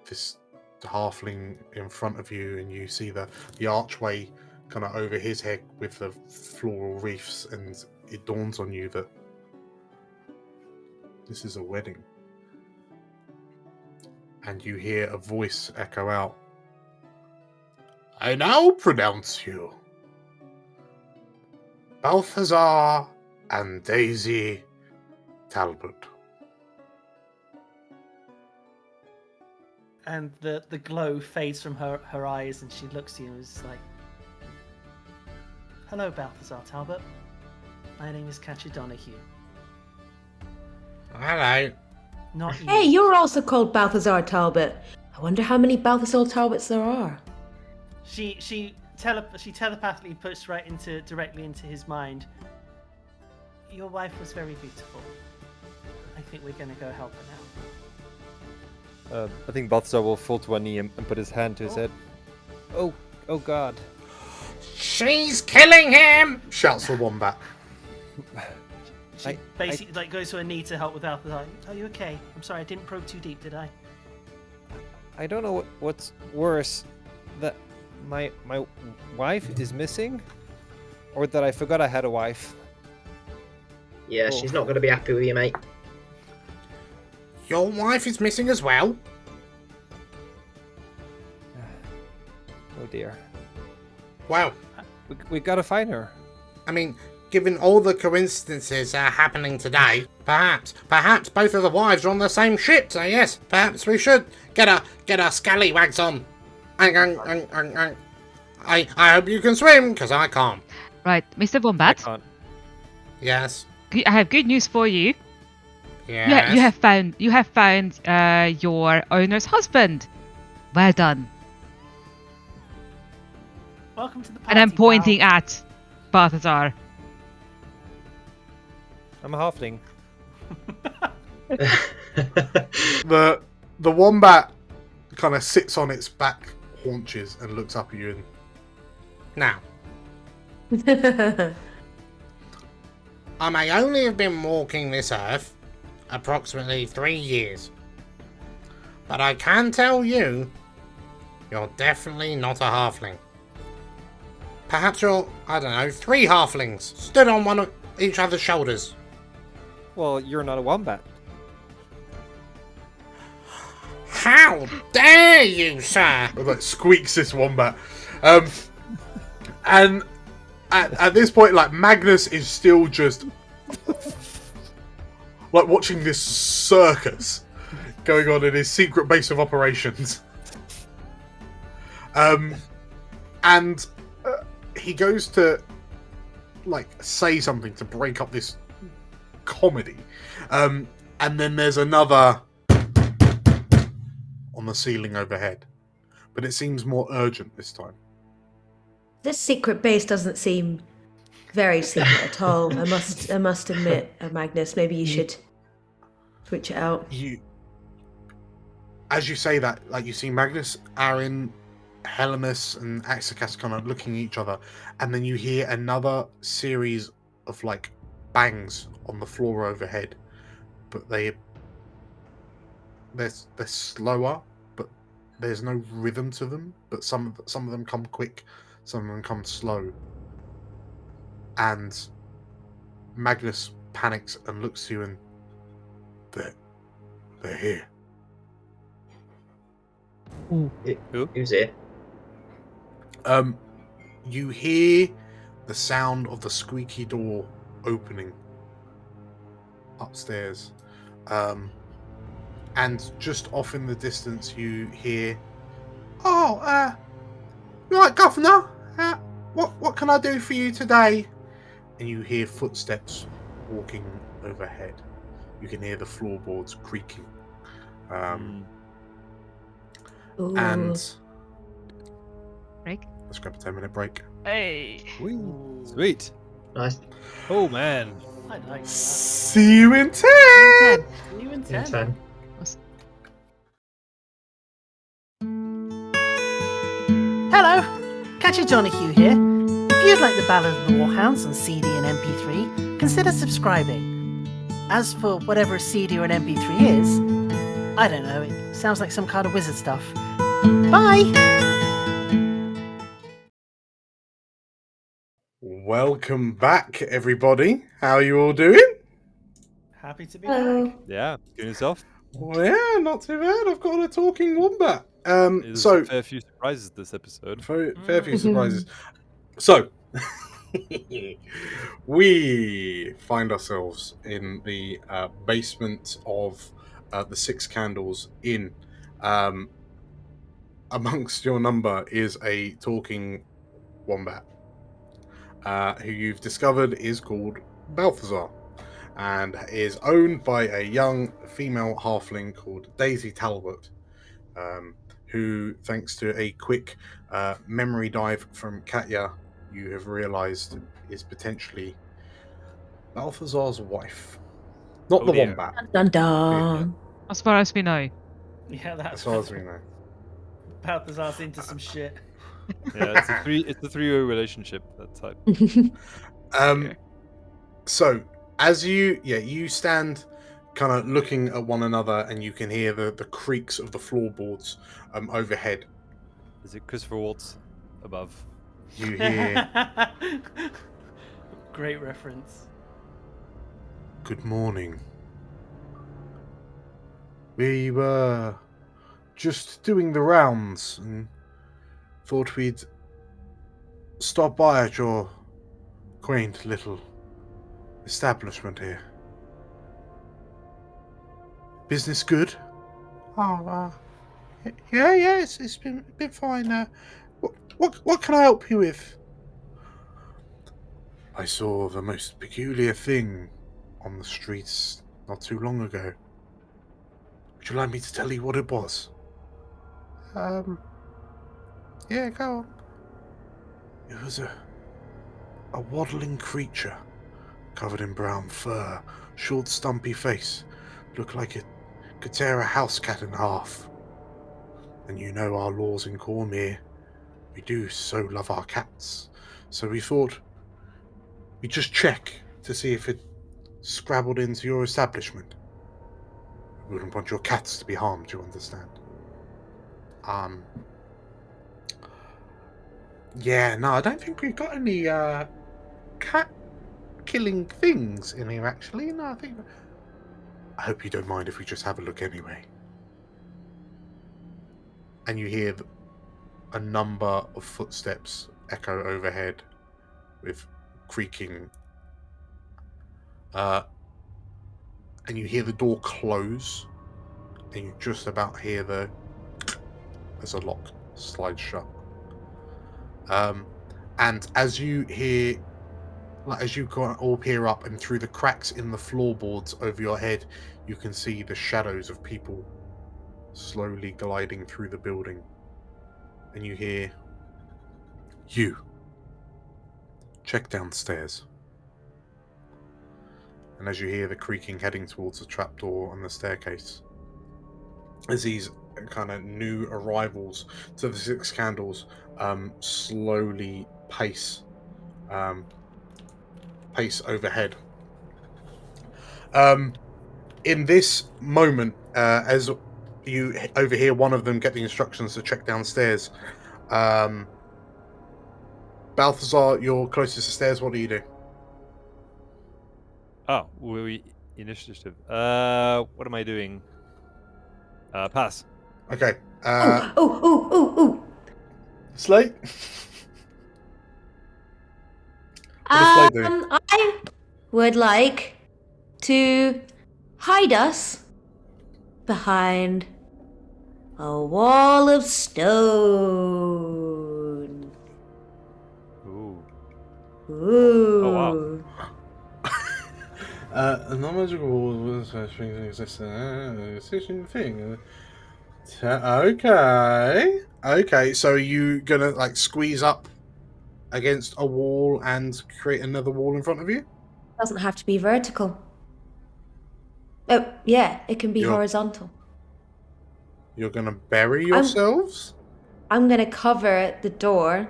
this halfling in front of you, and you see the archway kind of over his head with the floral wreaths, and it dawns on you that this is a wedding. And you hear a voice echo out, "I now pronounce you Balthazar and Daisy Talbot." And the glow fades from her eyes, and she looks at you and is like, "Hello, Balthazar Talbot. My name is Catcher Donahue." Hello. Not you. Hey, you're also called Balthazar Talbot. I wonder how many Balthazar Talbots there are. She telepathically puts directly into his mind. Your wife was very beautiful. I think we're gonna go help her now. I think Balthazar will fall to one knee and put his hand to his head. Oh God. She's killing him! Shouts the wombat. She basically goes to her knee to help with Balthazar. Are you okay? I'm sorry, I didn't probe too deep, did I? I don't know what's worse, that my wife is missing, or that I forgot I had a wife. Yeah, she's not going to be happy with you, mate. Your wife is missing as well? Oh dear. Well, we gotta find her. I mean, given all the coincidences happening today, perhaps both of the wives are on the same ship. So yes, perhaps we should get our scallywags on. I hope you can swim, because I can't. Right, Mr. Wombat. I can't. Yes. I have good news for you. Yes. You have found your owner's husband. Well done. Welcome to the party. And I'm pointing at Balthazar. I'm a halfling. The wombat kind of sits on its back haunches and looks up at you and Now, I may only have been walking this earth approximately 3 years, but I can tell you're definitely not a halfling. Perhaps you're, 3 halflings stood on one of each other's shoulders. Well, you're not a wombat. How dare you, sir? like squeaks this wombat. And at this point, like, Magnus is still just like watching this circus going on in his secret base of operations. And he goes to like say something to break up this comedy, and then there's another on the ceiling overhead, but it seems more urgent this time. This secret base doesn't seem very secret at all. I must admit, Magnus. Maybe you should switch it out. As you say that, like, you see Magnus, Aaron, Helemus, and Axicas kind of looking at each other, and then you hear another series of like bangs on the floor overhead, but they're slower, but there's no rhythm to them. But some of them come quick, some of them come slow. And Magnus panics and looks to you, and they're here. Who's here? You hear the sound of the squeaky door opening upstairs. And just off in the distance you hear, "Oh, right, Governor, what can I do for you today?" And you hear footsteps walking overhead. You can hear the floorboards creaking. And break. Let's grab a 10-minute break. Hey. Sweet. Nice. Oh man. I like that. See you in 10. See you in 10. In 10. Hello, Catcher Donahue here. If you'd like the Ballad of the Warhounds on CD and MP3, consider subscribing. As for whatever a CD or an MP3 is, I don't know, it sounds like some kind of wizard stuff. Bye! Welcome back, everybody. How are you all doing? Happy to be Hello. back. Yeah. Good yourself. Well, yeah, not too bad. I've got a talking wombat. There's So a fair few surprises this episode. fair few surprises. So we find ourselves in the basement of the Six Candles Inn. Amongst your number is a talking wombat, who you've discovered is called Balthazar, and is owned by a young female halfling called Daisy Talbot, who, thanks to a quick memory dive from Katya, you have realised is potentially Balthazar's wife. Not the dear. wombat, Dun dun. As far as we know. Yeah, that's as far as we know. Balthazar's into some shit. Yeah, it's a three-way relationship, that type. So as you stand kind of looking at one another, and you can hear the creaks of the floorboards overhead. Is it Christopher Waltz above? You hear, Great reference. "Good morning. We were just doing the rounds and thought we'd stop by at your quaint little establishment here. Business good?" "Oh, yeah, it's been fine. What can I help you with?" "I saw the most peculiar thing on the streets not too long ago. Would you like me to tell you what it was?" Yeah, go on." "It was a waddling creature, covered in brown fur, short stumpy face, looked like it could tear a house cat in half. And you know our laws in Cormyr, we do so love our cats, so we thought we'd just check to see if it scrabbled into your establishment. We wouldn't want your cats to be harmed, you understand." Yeah, no, I don't think we've got any cat killing things in here, actually. No, I hope you don't mind if we just have a look anyway. And you hear a number of footsteps echo overhead with creaking. And you hear the door close, and you just about hear as a lock slides shut. And as you all peer up, and through the cracks in the floorboards over your head, you can see the shadows of people slowly gliding through the building. And you hear, "You check downstairs." And as you hear the creaking heading towards the trapdoor on the staircase, as these kind of new arrivals to the Six Candles slowly pace overhead, In this moment, as you overhear one of them get the instructions to check downstairs, Balthazar, you're closest to stairs. What do you do? Oh, we initiative. What am I doing? Pass. Okay. Oh. Slate. What does Slate do? I would like to hide us behind a wall of stone. Ooh. Ooh. Oh wow. A non-magical wall was exists. Thing. Okay. So are you gonna like squeeze up against a wall and create another wall in front of you? Doesn't have to be vertical. Oh, yeah, it can be horizontal. You're gonna bury yourselves? I'm gonna cover the door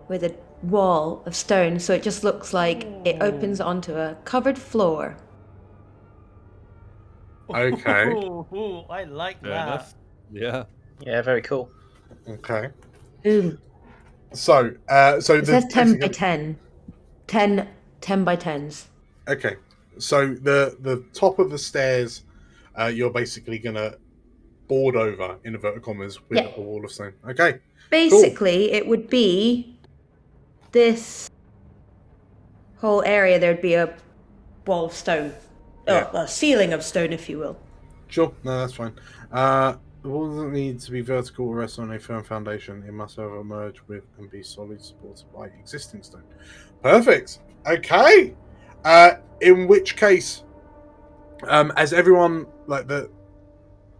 with a wall of stone so it just looks like it opens onto a covered floor. Okay. Ooh, I like Fair that. enough. Yeah. Yeah, very cool. Okay. Boom. So, It says 10 by 10. 10 by 10s. Okay. So the top of the stairs, you're basically gonna board over in inverted commas with a wall of stone. Okay. Basically, it would be this whole area. There'd be a wall of stone. Yeah. Oh, a ceiling of stone, if you will. Sure. No, that's fine. The wall doesn't need to be vertical or rest on a firm foundation. It must however merge with and be solid, supported by existing stone. Perfect. Okay. In which case, as everyone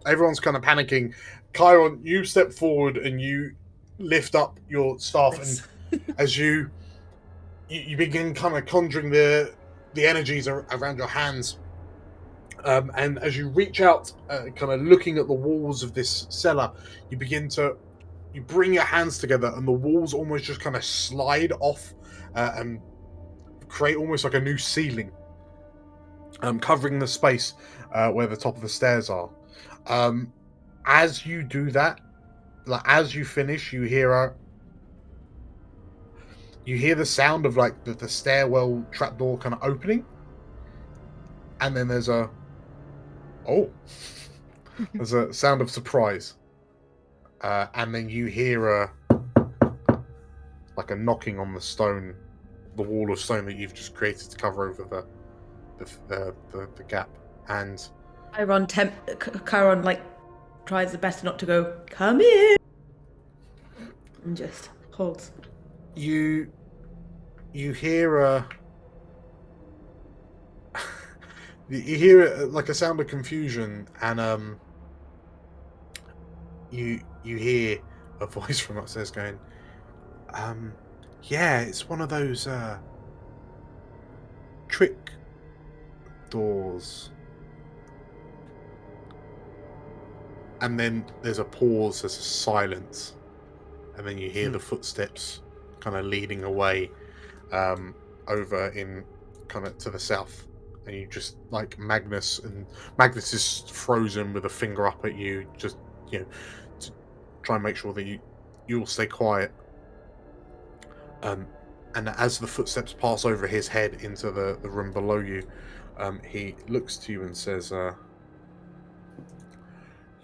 everyone's kind of panicking, Chiron, you step forward and you lift up your staff, and as you begin kind of conjuring the energies around your hands, and as you reach out, kind of looking at the walls of this cellar, you bring your hands together, and the walls almost just kind of slide off and create almost like a new ceiling, covering the space where the top of the stairs are. As you do that, like as you finish, you hear the sound of like the stairwell trapdoor kind of opening, and then there's a sound of surprise, and then you hear like a knocking on the wall of stone that you've just created to cover over the gap. And Chiron like tries the best not to go, "Come in," and just holds. You hear you hear like a sound of confusion, and you hear a voice from upstairs going, yeah, it's one of those trick doors. And then there's a pause, there's a silence, and then you hear the footsteps kind of leading away over in kind of to the south, and you just like Magnus is frozen with a finger up at you, just to try and make sure that you'll stay quiet. And as the footsteps pass over his head into the room below you, he looks to you and says,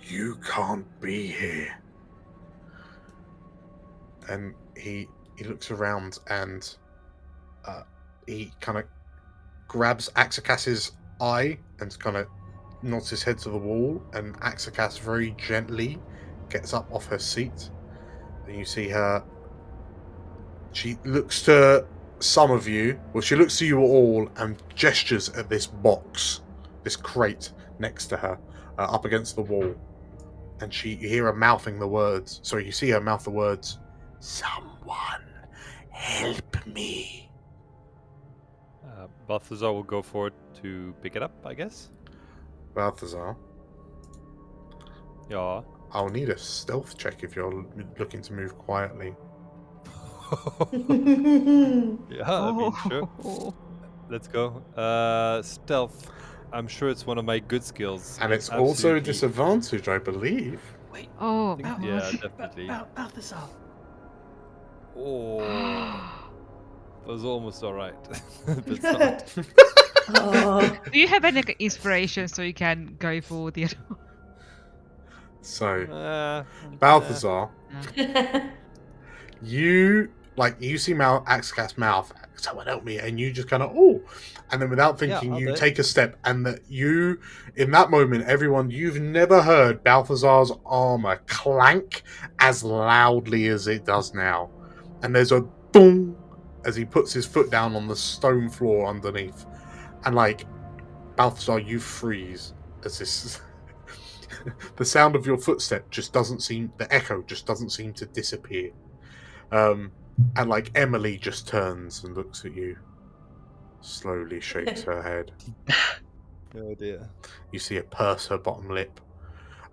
"You can't be here." And he looks around, and he kind of grabs Axakas's eye and kind of nods his head to the wall, and Axakas very gently gets up off her seat, and you see her. She looks to some of you, well, she looks to you all and gestures at this box, this crate next to her, up against the wall. And you hear her mouthing the words. So you see her mouth the words, "Someone help me." Balthazar will go forward to pick it up, I guess. Balthazar, Yeah. I'll need a stealth check if you're looking to move quietly. Yeah, I mean, sure. Let's go. Stealth. I'm sure it's one of my good skills. And it's also a Absolutely. disadvantage, I believe. Wait. Oh, Yeah, definitely. Balthazar. Oh, that was almost alright. But it's not. Oh. do you have any like, inspiration so you can go for the other one? So, Balthazar, you see Axcat's mouth. Someone help me, and you just kind of and then without thinking, I'll do you it. take a step, and in that moment, everyone, you've never heard Balthazar's armor clank as loudly as it does now, and there's a boom as he puts his foot down on the stone floor underneath, and like Balthazar, you freeze as this. The sound of your footstep the echo just doesn't seem to disappear. And like Emily just turns and looks at you, slowly shakes her head. Oh dear. You see her purse her bottom lip.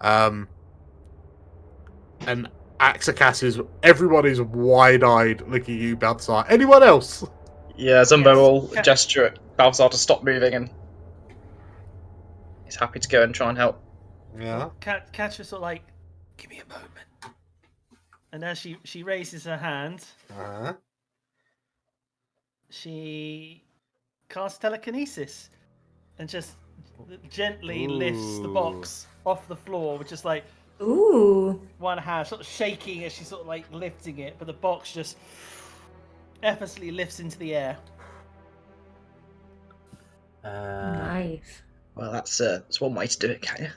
And everybody's wide-eyed looking at you, Balthazar. Anyone else? Yeah, Zumbo will Yes. gesture at Balthazar to stop moving, and he's happy to go and try and help. Yeah. Catcher sort of like, give me a moment. And as she raises her hand, Uh-huh. she casts telekinesis and just gently lifts the box off the floor with just like Ooh. one hand, sort of shaking as she's sort of like lifting it, but the box just effortlessly lifts into the air. Nice. Well, that's one way to do it, can't you?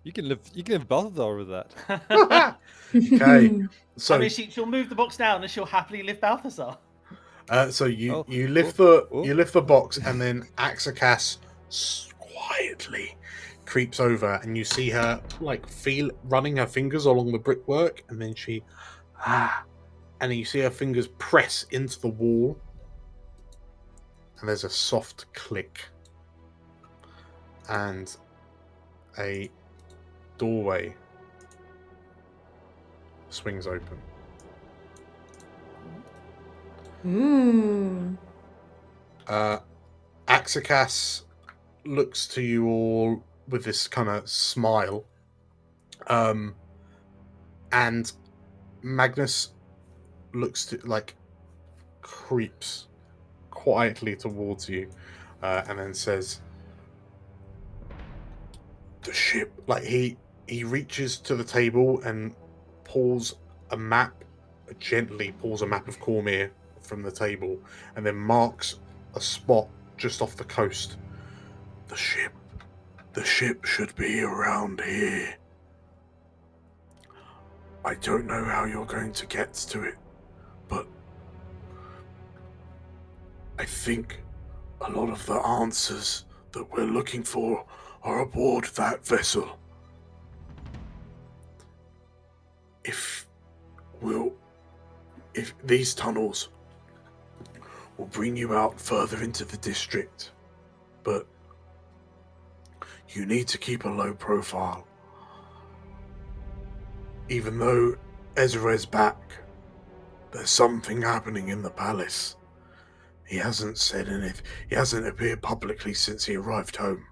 You can live Balthazar with that. Okay. So I mean, she'll move the box down and she'll happily lift Balthazar. So you lift the box, and then Axacas quietly creeps over, and you see her like running her fingers along the brickwork, and then and then you see her fingers press into the wall, and there's a soft click, and a doorway swings open. Axacas looks to you all with this kind of smile, and Magnus creeps quietly towards you, and then says, "The ship." Like he reaches to the table and gently pulls a map of Cormyr from the table, and then marks a spot just off the coast. The ship should be around here. I don't know how you're going to get to it, but I think a lot of the answers that we're looking for are aboard that vessel. If these tunnels will bring you out further into the district, but you need to keep a low profile. Even though Ezra's back, there's something happening in the palace. He hasn't said anything. He hasn't appeared publicly since he arrived home.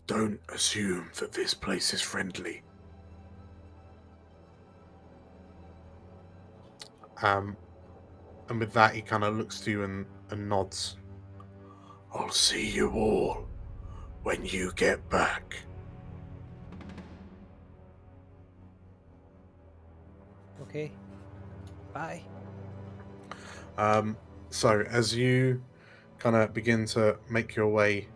Don't assume that this place is friendly. And with that, he kind of looks to you and nods. I'll see you all when you get back. Okay. Bye. So as you kind of begin to make your way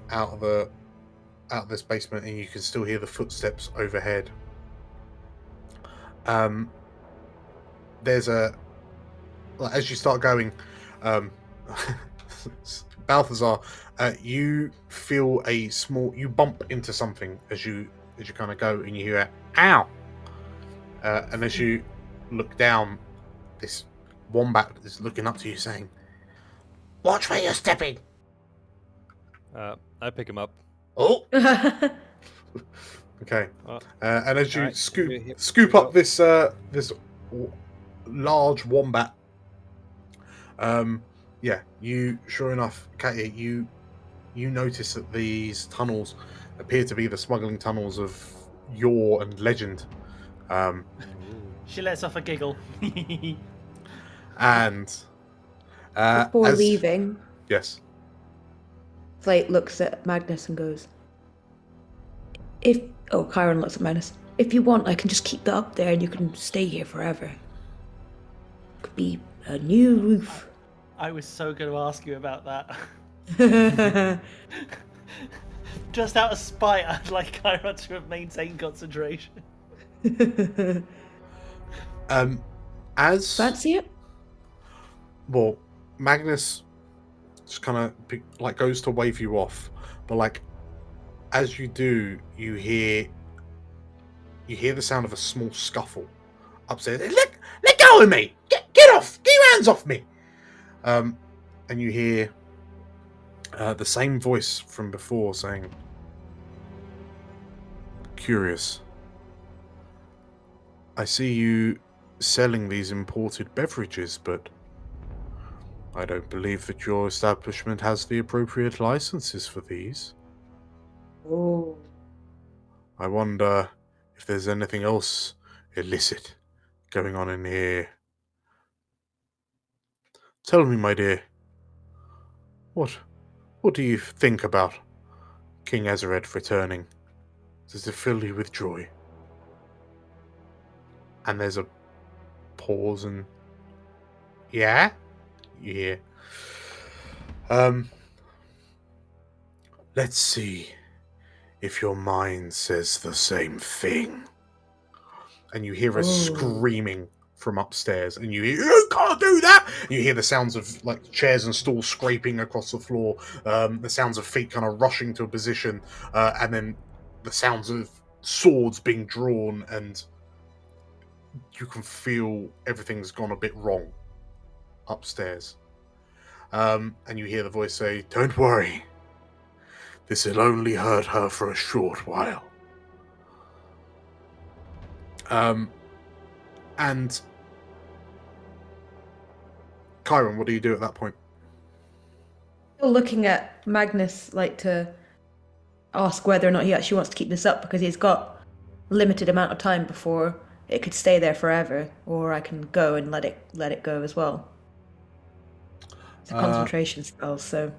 out of this basement, and you can still hear the footsteps overhead. There's as you start going, Balthazar, you feel you bump into something as you kind of go, and you hear "ow," and as you look down, this wombat is looking up to you, saying, "Watch where you're stepping." I pick him up. Oh. Okay. And as you Alright, scoop up this large wombat, Yeah, you sure enough, Katia, you notice that these tunnels appear to be the smuggling tunnels of yore and legend. She lets off a giggle. And Before as leaving, yes, Slate looks at Magnus and goes, Chiron looks at Magnus. If you want, I can just keep that up there and you can stay here forever. Could be a new roof. I was so going to ask you about that. Just out of spite, I'd like Chiron to have maintained concentration. as Fancy it? well, Magnus just kind of like goes to wave you off, but like as you do, you hear the sound of a small scuffle upstairs. Let go of me! Get off! Get your hands off me! And you hear the same voice from before saying, "Curious. I see you selling these imported beverages, but I don't believe that your establishment has the appropriate licenses for these. Oh. I wonder if there's anything else illicit going on in here. Tell me, my dear, what do you think about King Azared returning? Does it fill you with joy?" And there's a pause and yeah, you hear. Let's see if your mind says the same thing. And you hear a screaming from upstairs, and you hear, "You can't do that!" And you hear the sounds of like chairs and stools scraping across the floor, the sounds of feet kind of rushing to a position, and then the sounds of swords being drawn, and you can feel everything's gone a bit wrong upstairs. And you hear the voice say, "Don't worry. This'll only hurt her for a short while." And Chiron, what do you do at that point? Still looking at Magnus, like to ask whether or not he actually wants to keep this up, because he's got a limited amount of time before it could stay there forever, or I can go and let it go as well. It's a concentration spell, so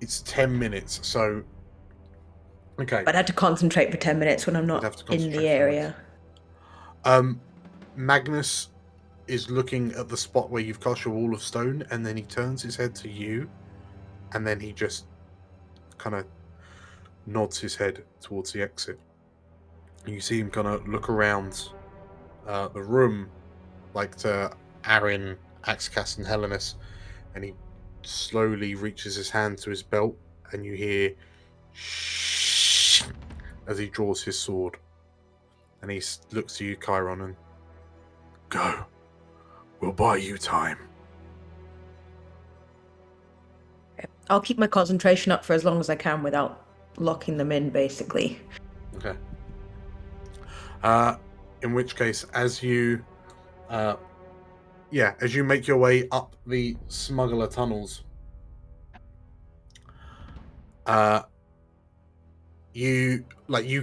it's 10 minutes. So okay, but I had to concentrate for 10 minutes when I'm not in the area. Magnus is looking at the spot where you've cast your wall of stone, and then he turns his head to you, and then he just kind of nods his head towards the exit. And you see him kind of look around the room, like to Aaron, Axcas, and Helenus, and he slowly reaches his hand to his belt, and you hear shh as he draws his sword, and he looks to you, Chiron, and go. We'll buy you time. I'll keep my concentration up for as long as I can without locking them in, basically. Okay. In which case, as you make your way up the smuggler tunnels, you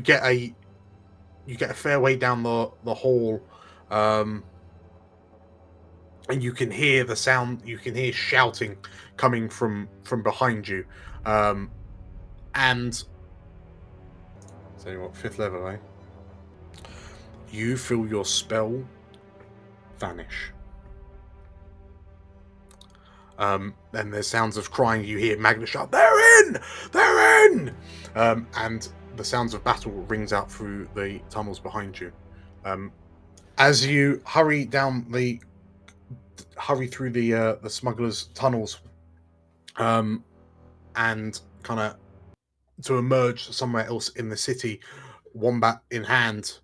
get a fair way down the hall, and you can hear the sound. You can hear shouting coming from behind you, and tell you what, 5th level, eh? You feel your spell vanish. And there's sounds of crying. You hear Magnus shout, "They're in! They're in!" And the sounds of battle rings out through the tunnels behind you. As you hurry through the smugglers' tunnels, and kind of to emerge somewhere else in the city, wombat in hand.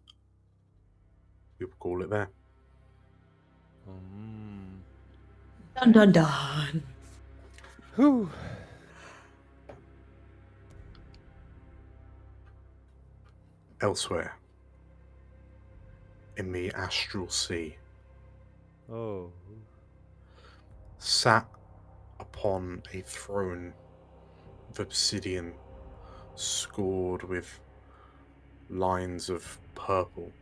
We will call it there. Dun dun dun. Whew. Elsewhere, in the astral sea, Oh. sat upon a throne of obsidian scored with lines of purple.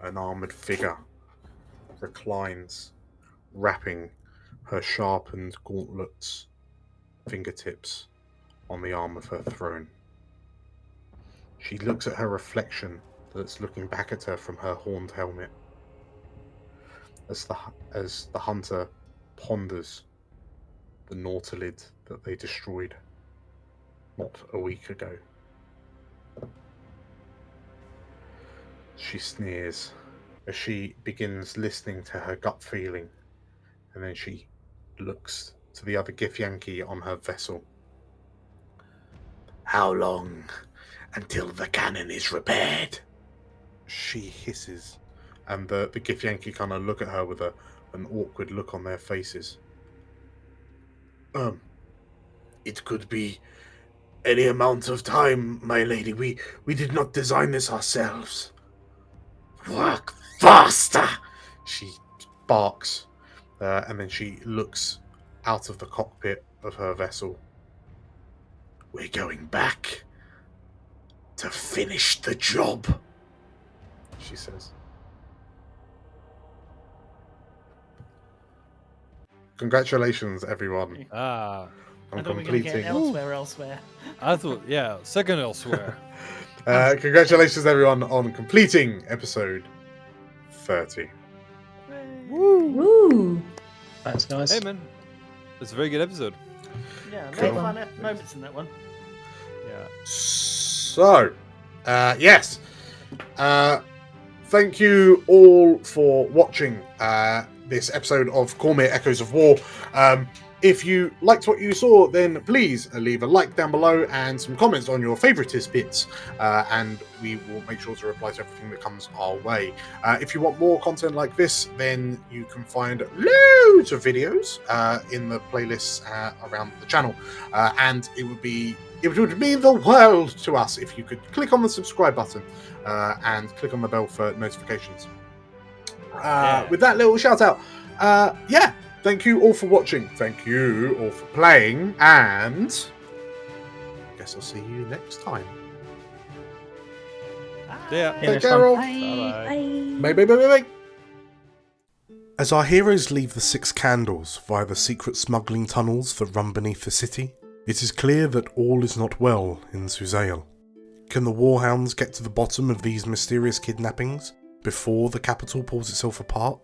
An armoured figure reclines, wrapping her sharpened gauntlets fingertips on the arm of her throne. She looks at her reflection that's looking back at her from her horned helmet as the hunter ponders the nautilid that they destroyed not a week ago. She sneers as she begins listening to her gut feeling, and then she looks to the other Githyanki on her vessel. How long until the cannon is repaired? She hisses, and the Githyanki kind of look at her with an awkward look on their faces. It could be any amount of time, my lady. We did not design this ourselves. Work faster! She barks, and then she looks out of the cockpit of her vessel. We're going back to finish the job, she says. Congratulations, everyone. I on thought we were going to completing. get elsewhere. I thought, yeah, second elsewhere. Congratulations, everyone, on completing episode 30. Woo! That's nice. Hey, man. It's a very good episode. Yeah, Cool. no fun moments in that one. Yeah. So, yes. Thank you all for watching this episode of Cormyr Echoes of War. If you liked what you saw, then please leave a like down below and some comments on your favouriteest bits, and we will make sure to reply to everything that comes our way. If you want more content like this, then you can find loads of videos in the playlists around the channel, and it would mean the world to us if you could click on the subscribe button and click on the bell for notifications. With that little shout out, thank you all for watching. Thank you all for playing, and I guess I'll see you next time. Yeah. Take care all. Bye-bye. Bye. As our heroes leave the Six Candles via the secret smuggling tunnels that run beneath the city, it is clear that all is not well in Suzail. Can the Warhounds get to the bottom of these mysterious kidnappings before the capital pulls itself apart?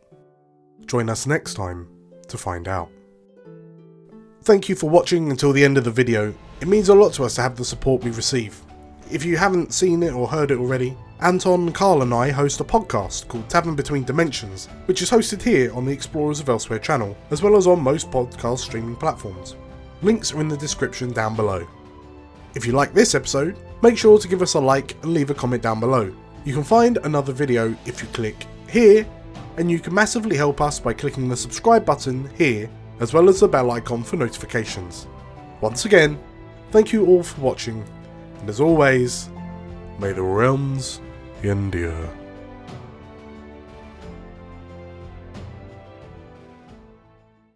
Join us next time to find out. Thank you for watching until the end of the video. It means a lot to us to have the support we receive. If you haven't seen it or heard it already, Anton, Carl and I host a podcast called Tavern Between Dimensions, which is hosted here on the Explorers of Elsewhere channel, as well as on most podcast streaming platforms. Links are in the description down below. If you like this episode, make sure to give us a like and leave a comment down below. You can find another video if you click here, and you can massively help us by clicking the subscribe button here, as well as the bell icon for notifications. Once again, thank you all for watching, and as always, may the realms endure.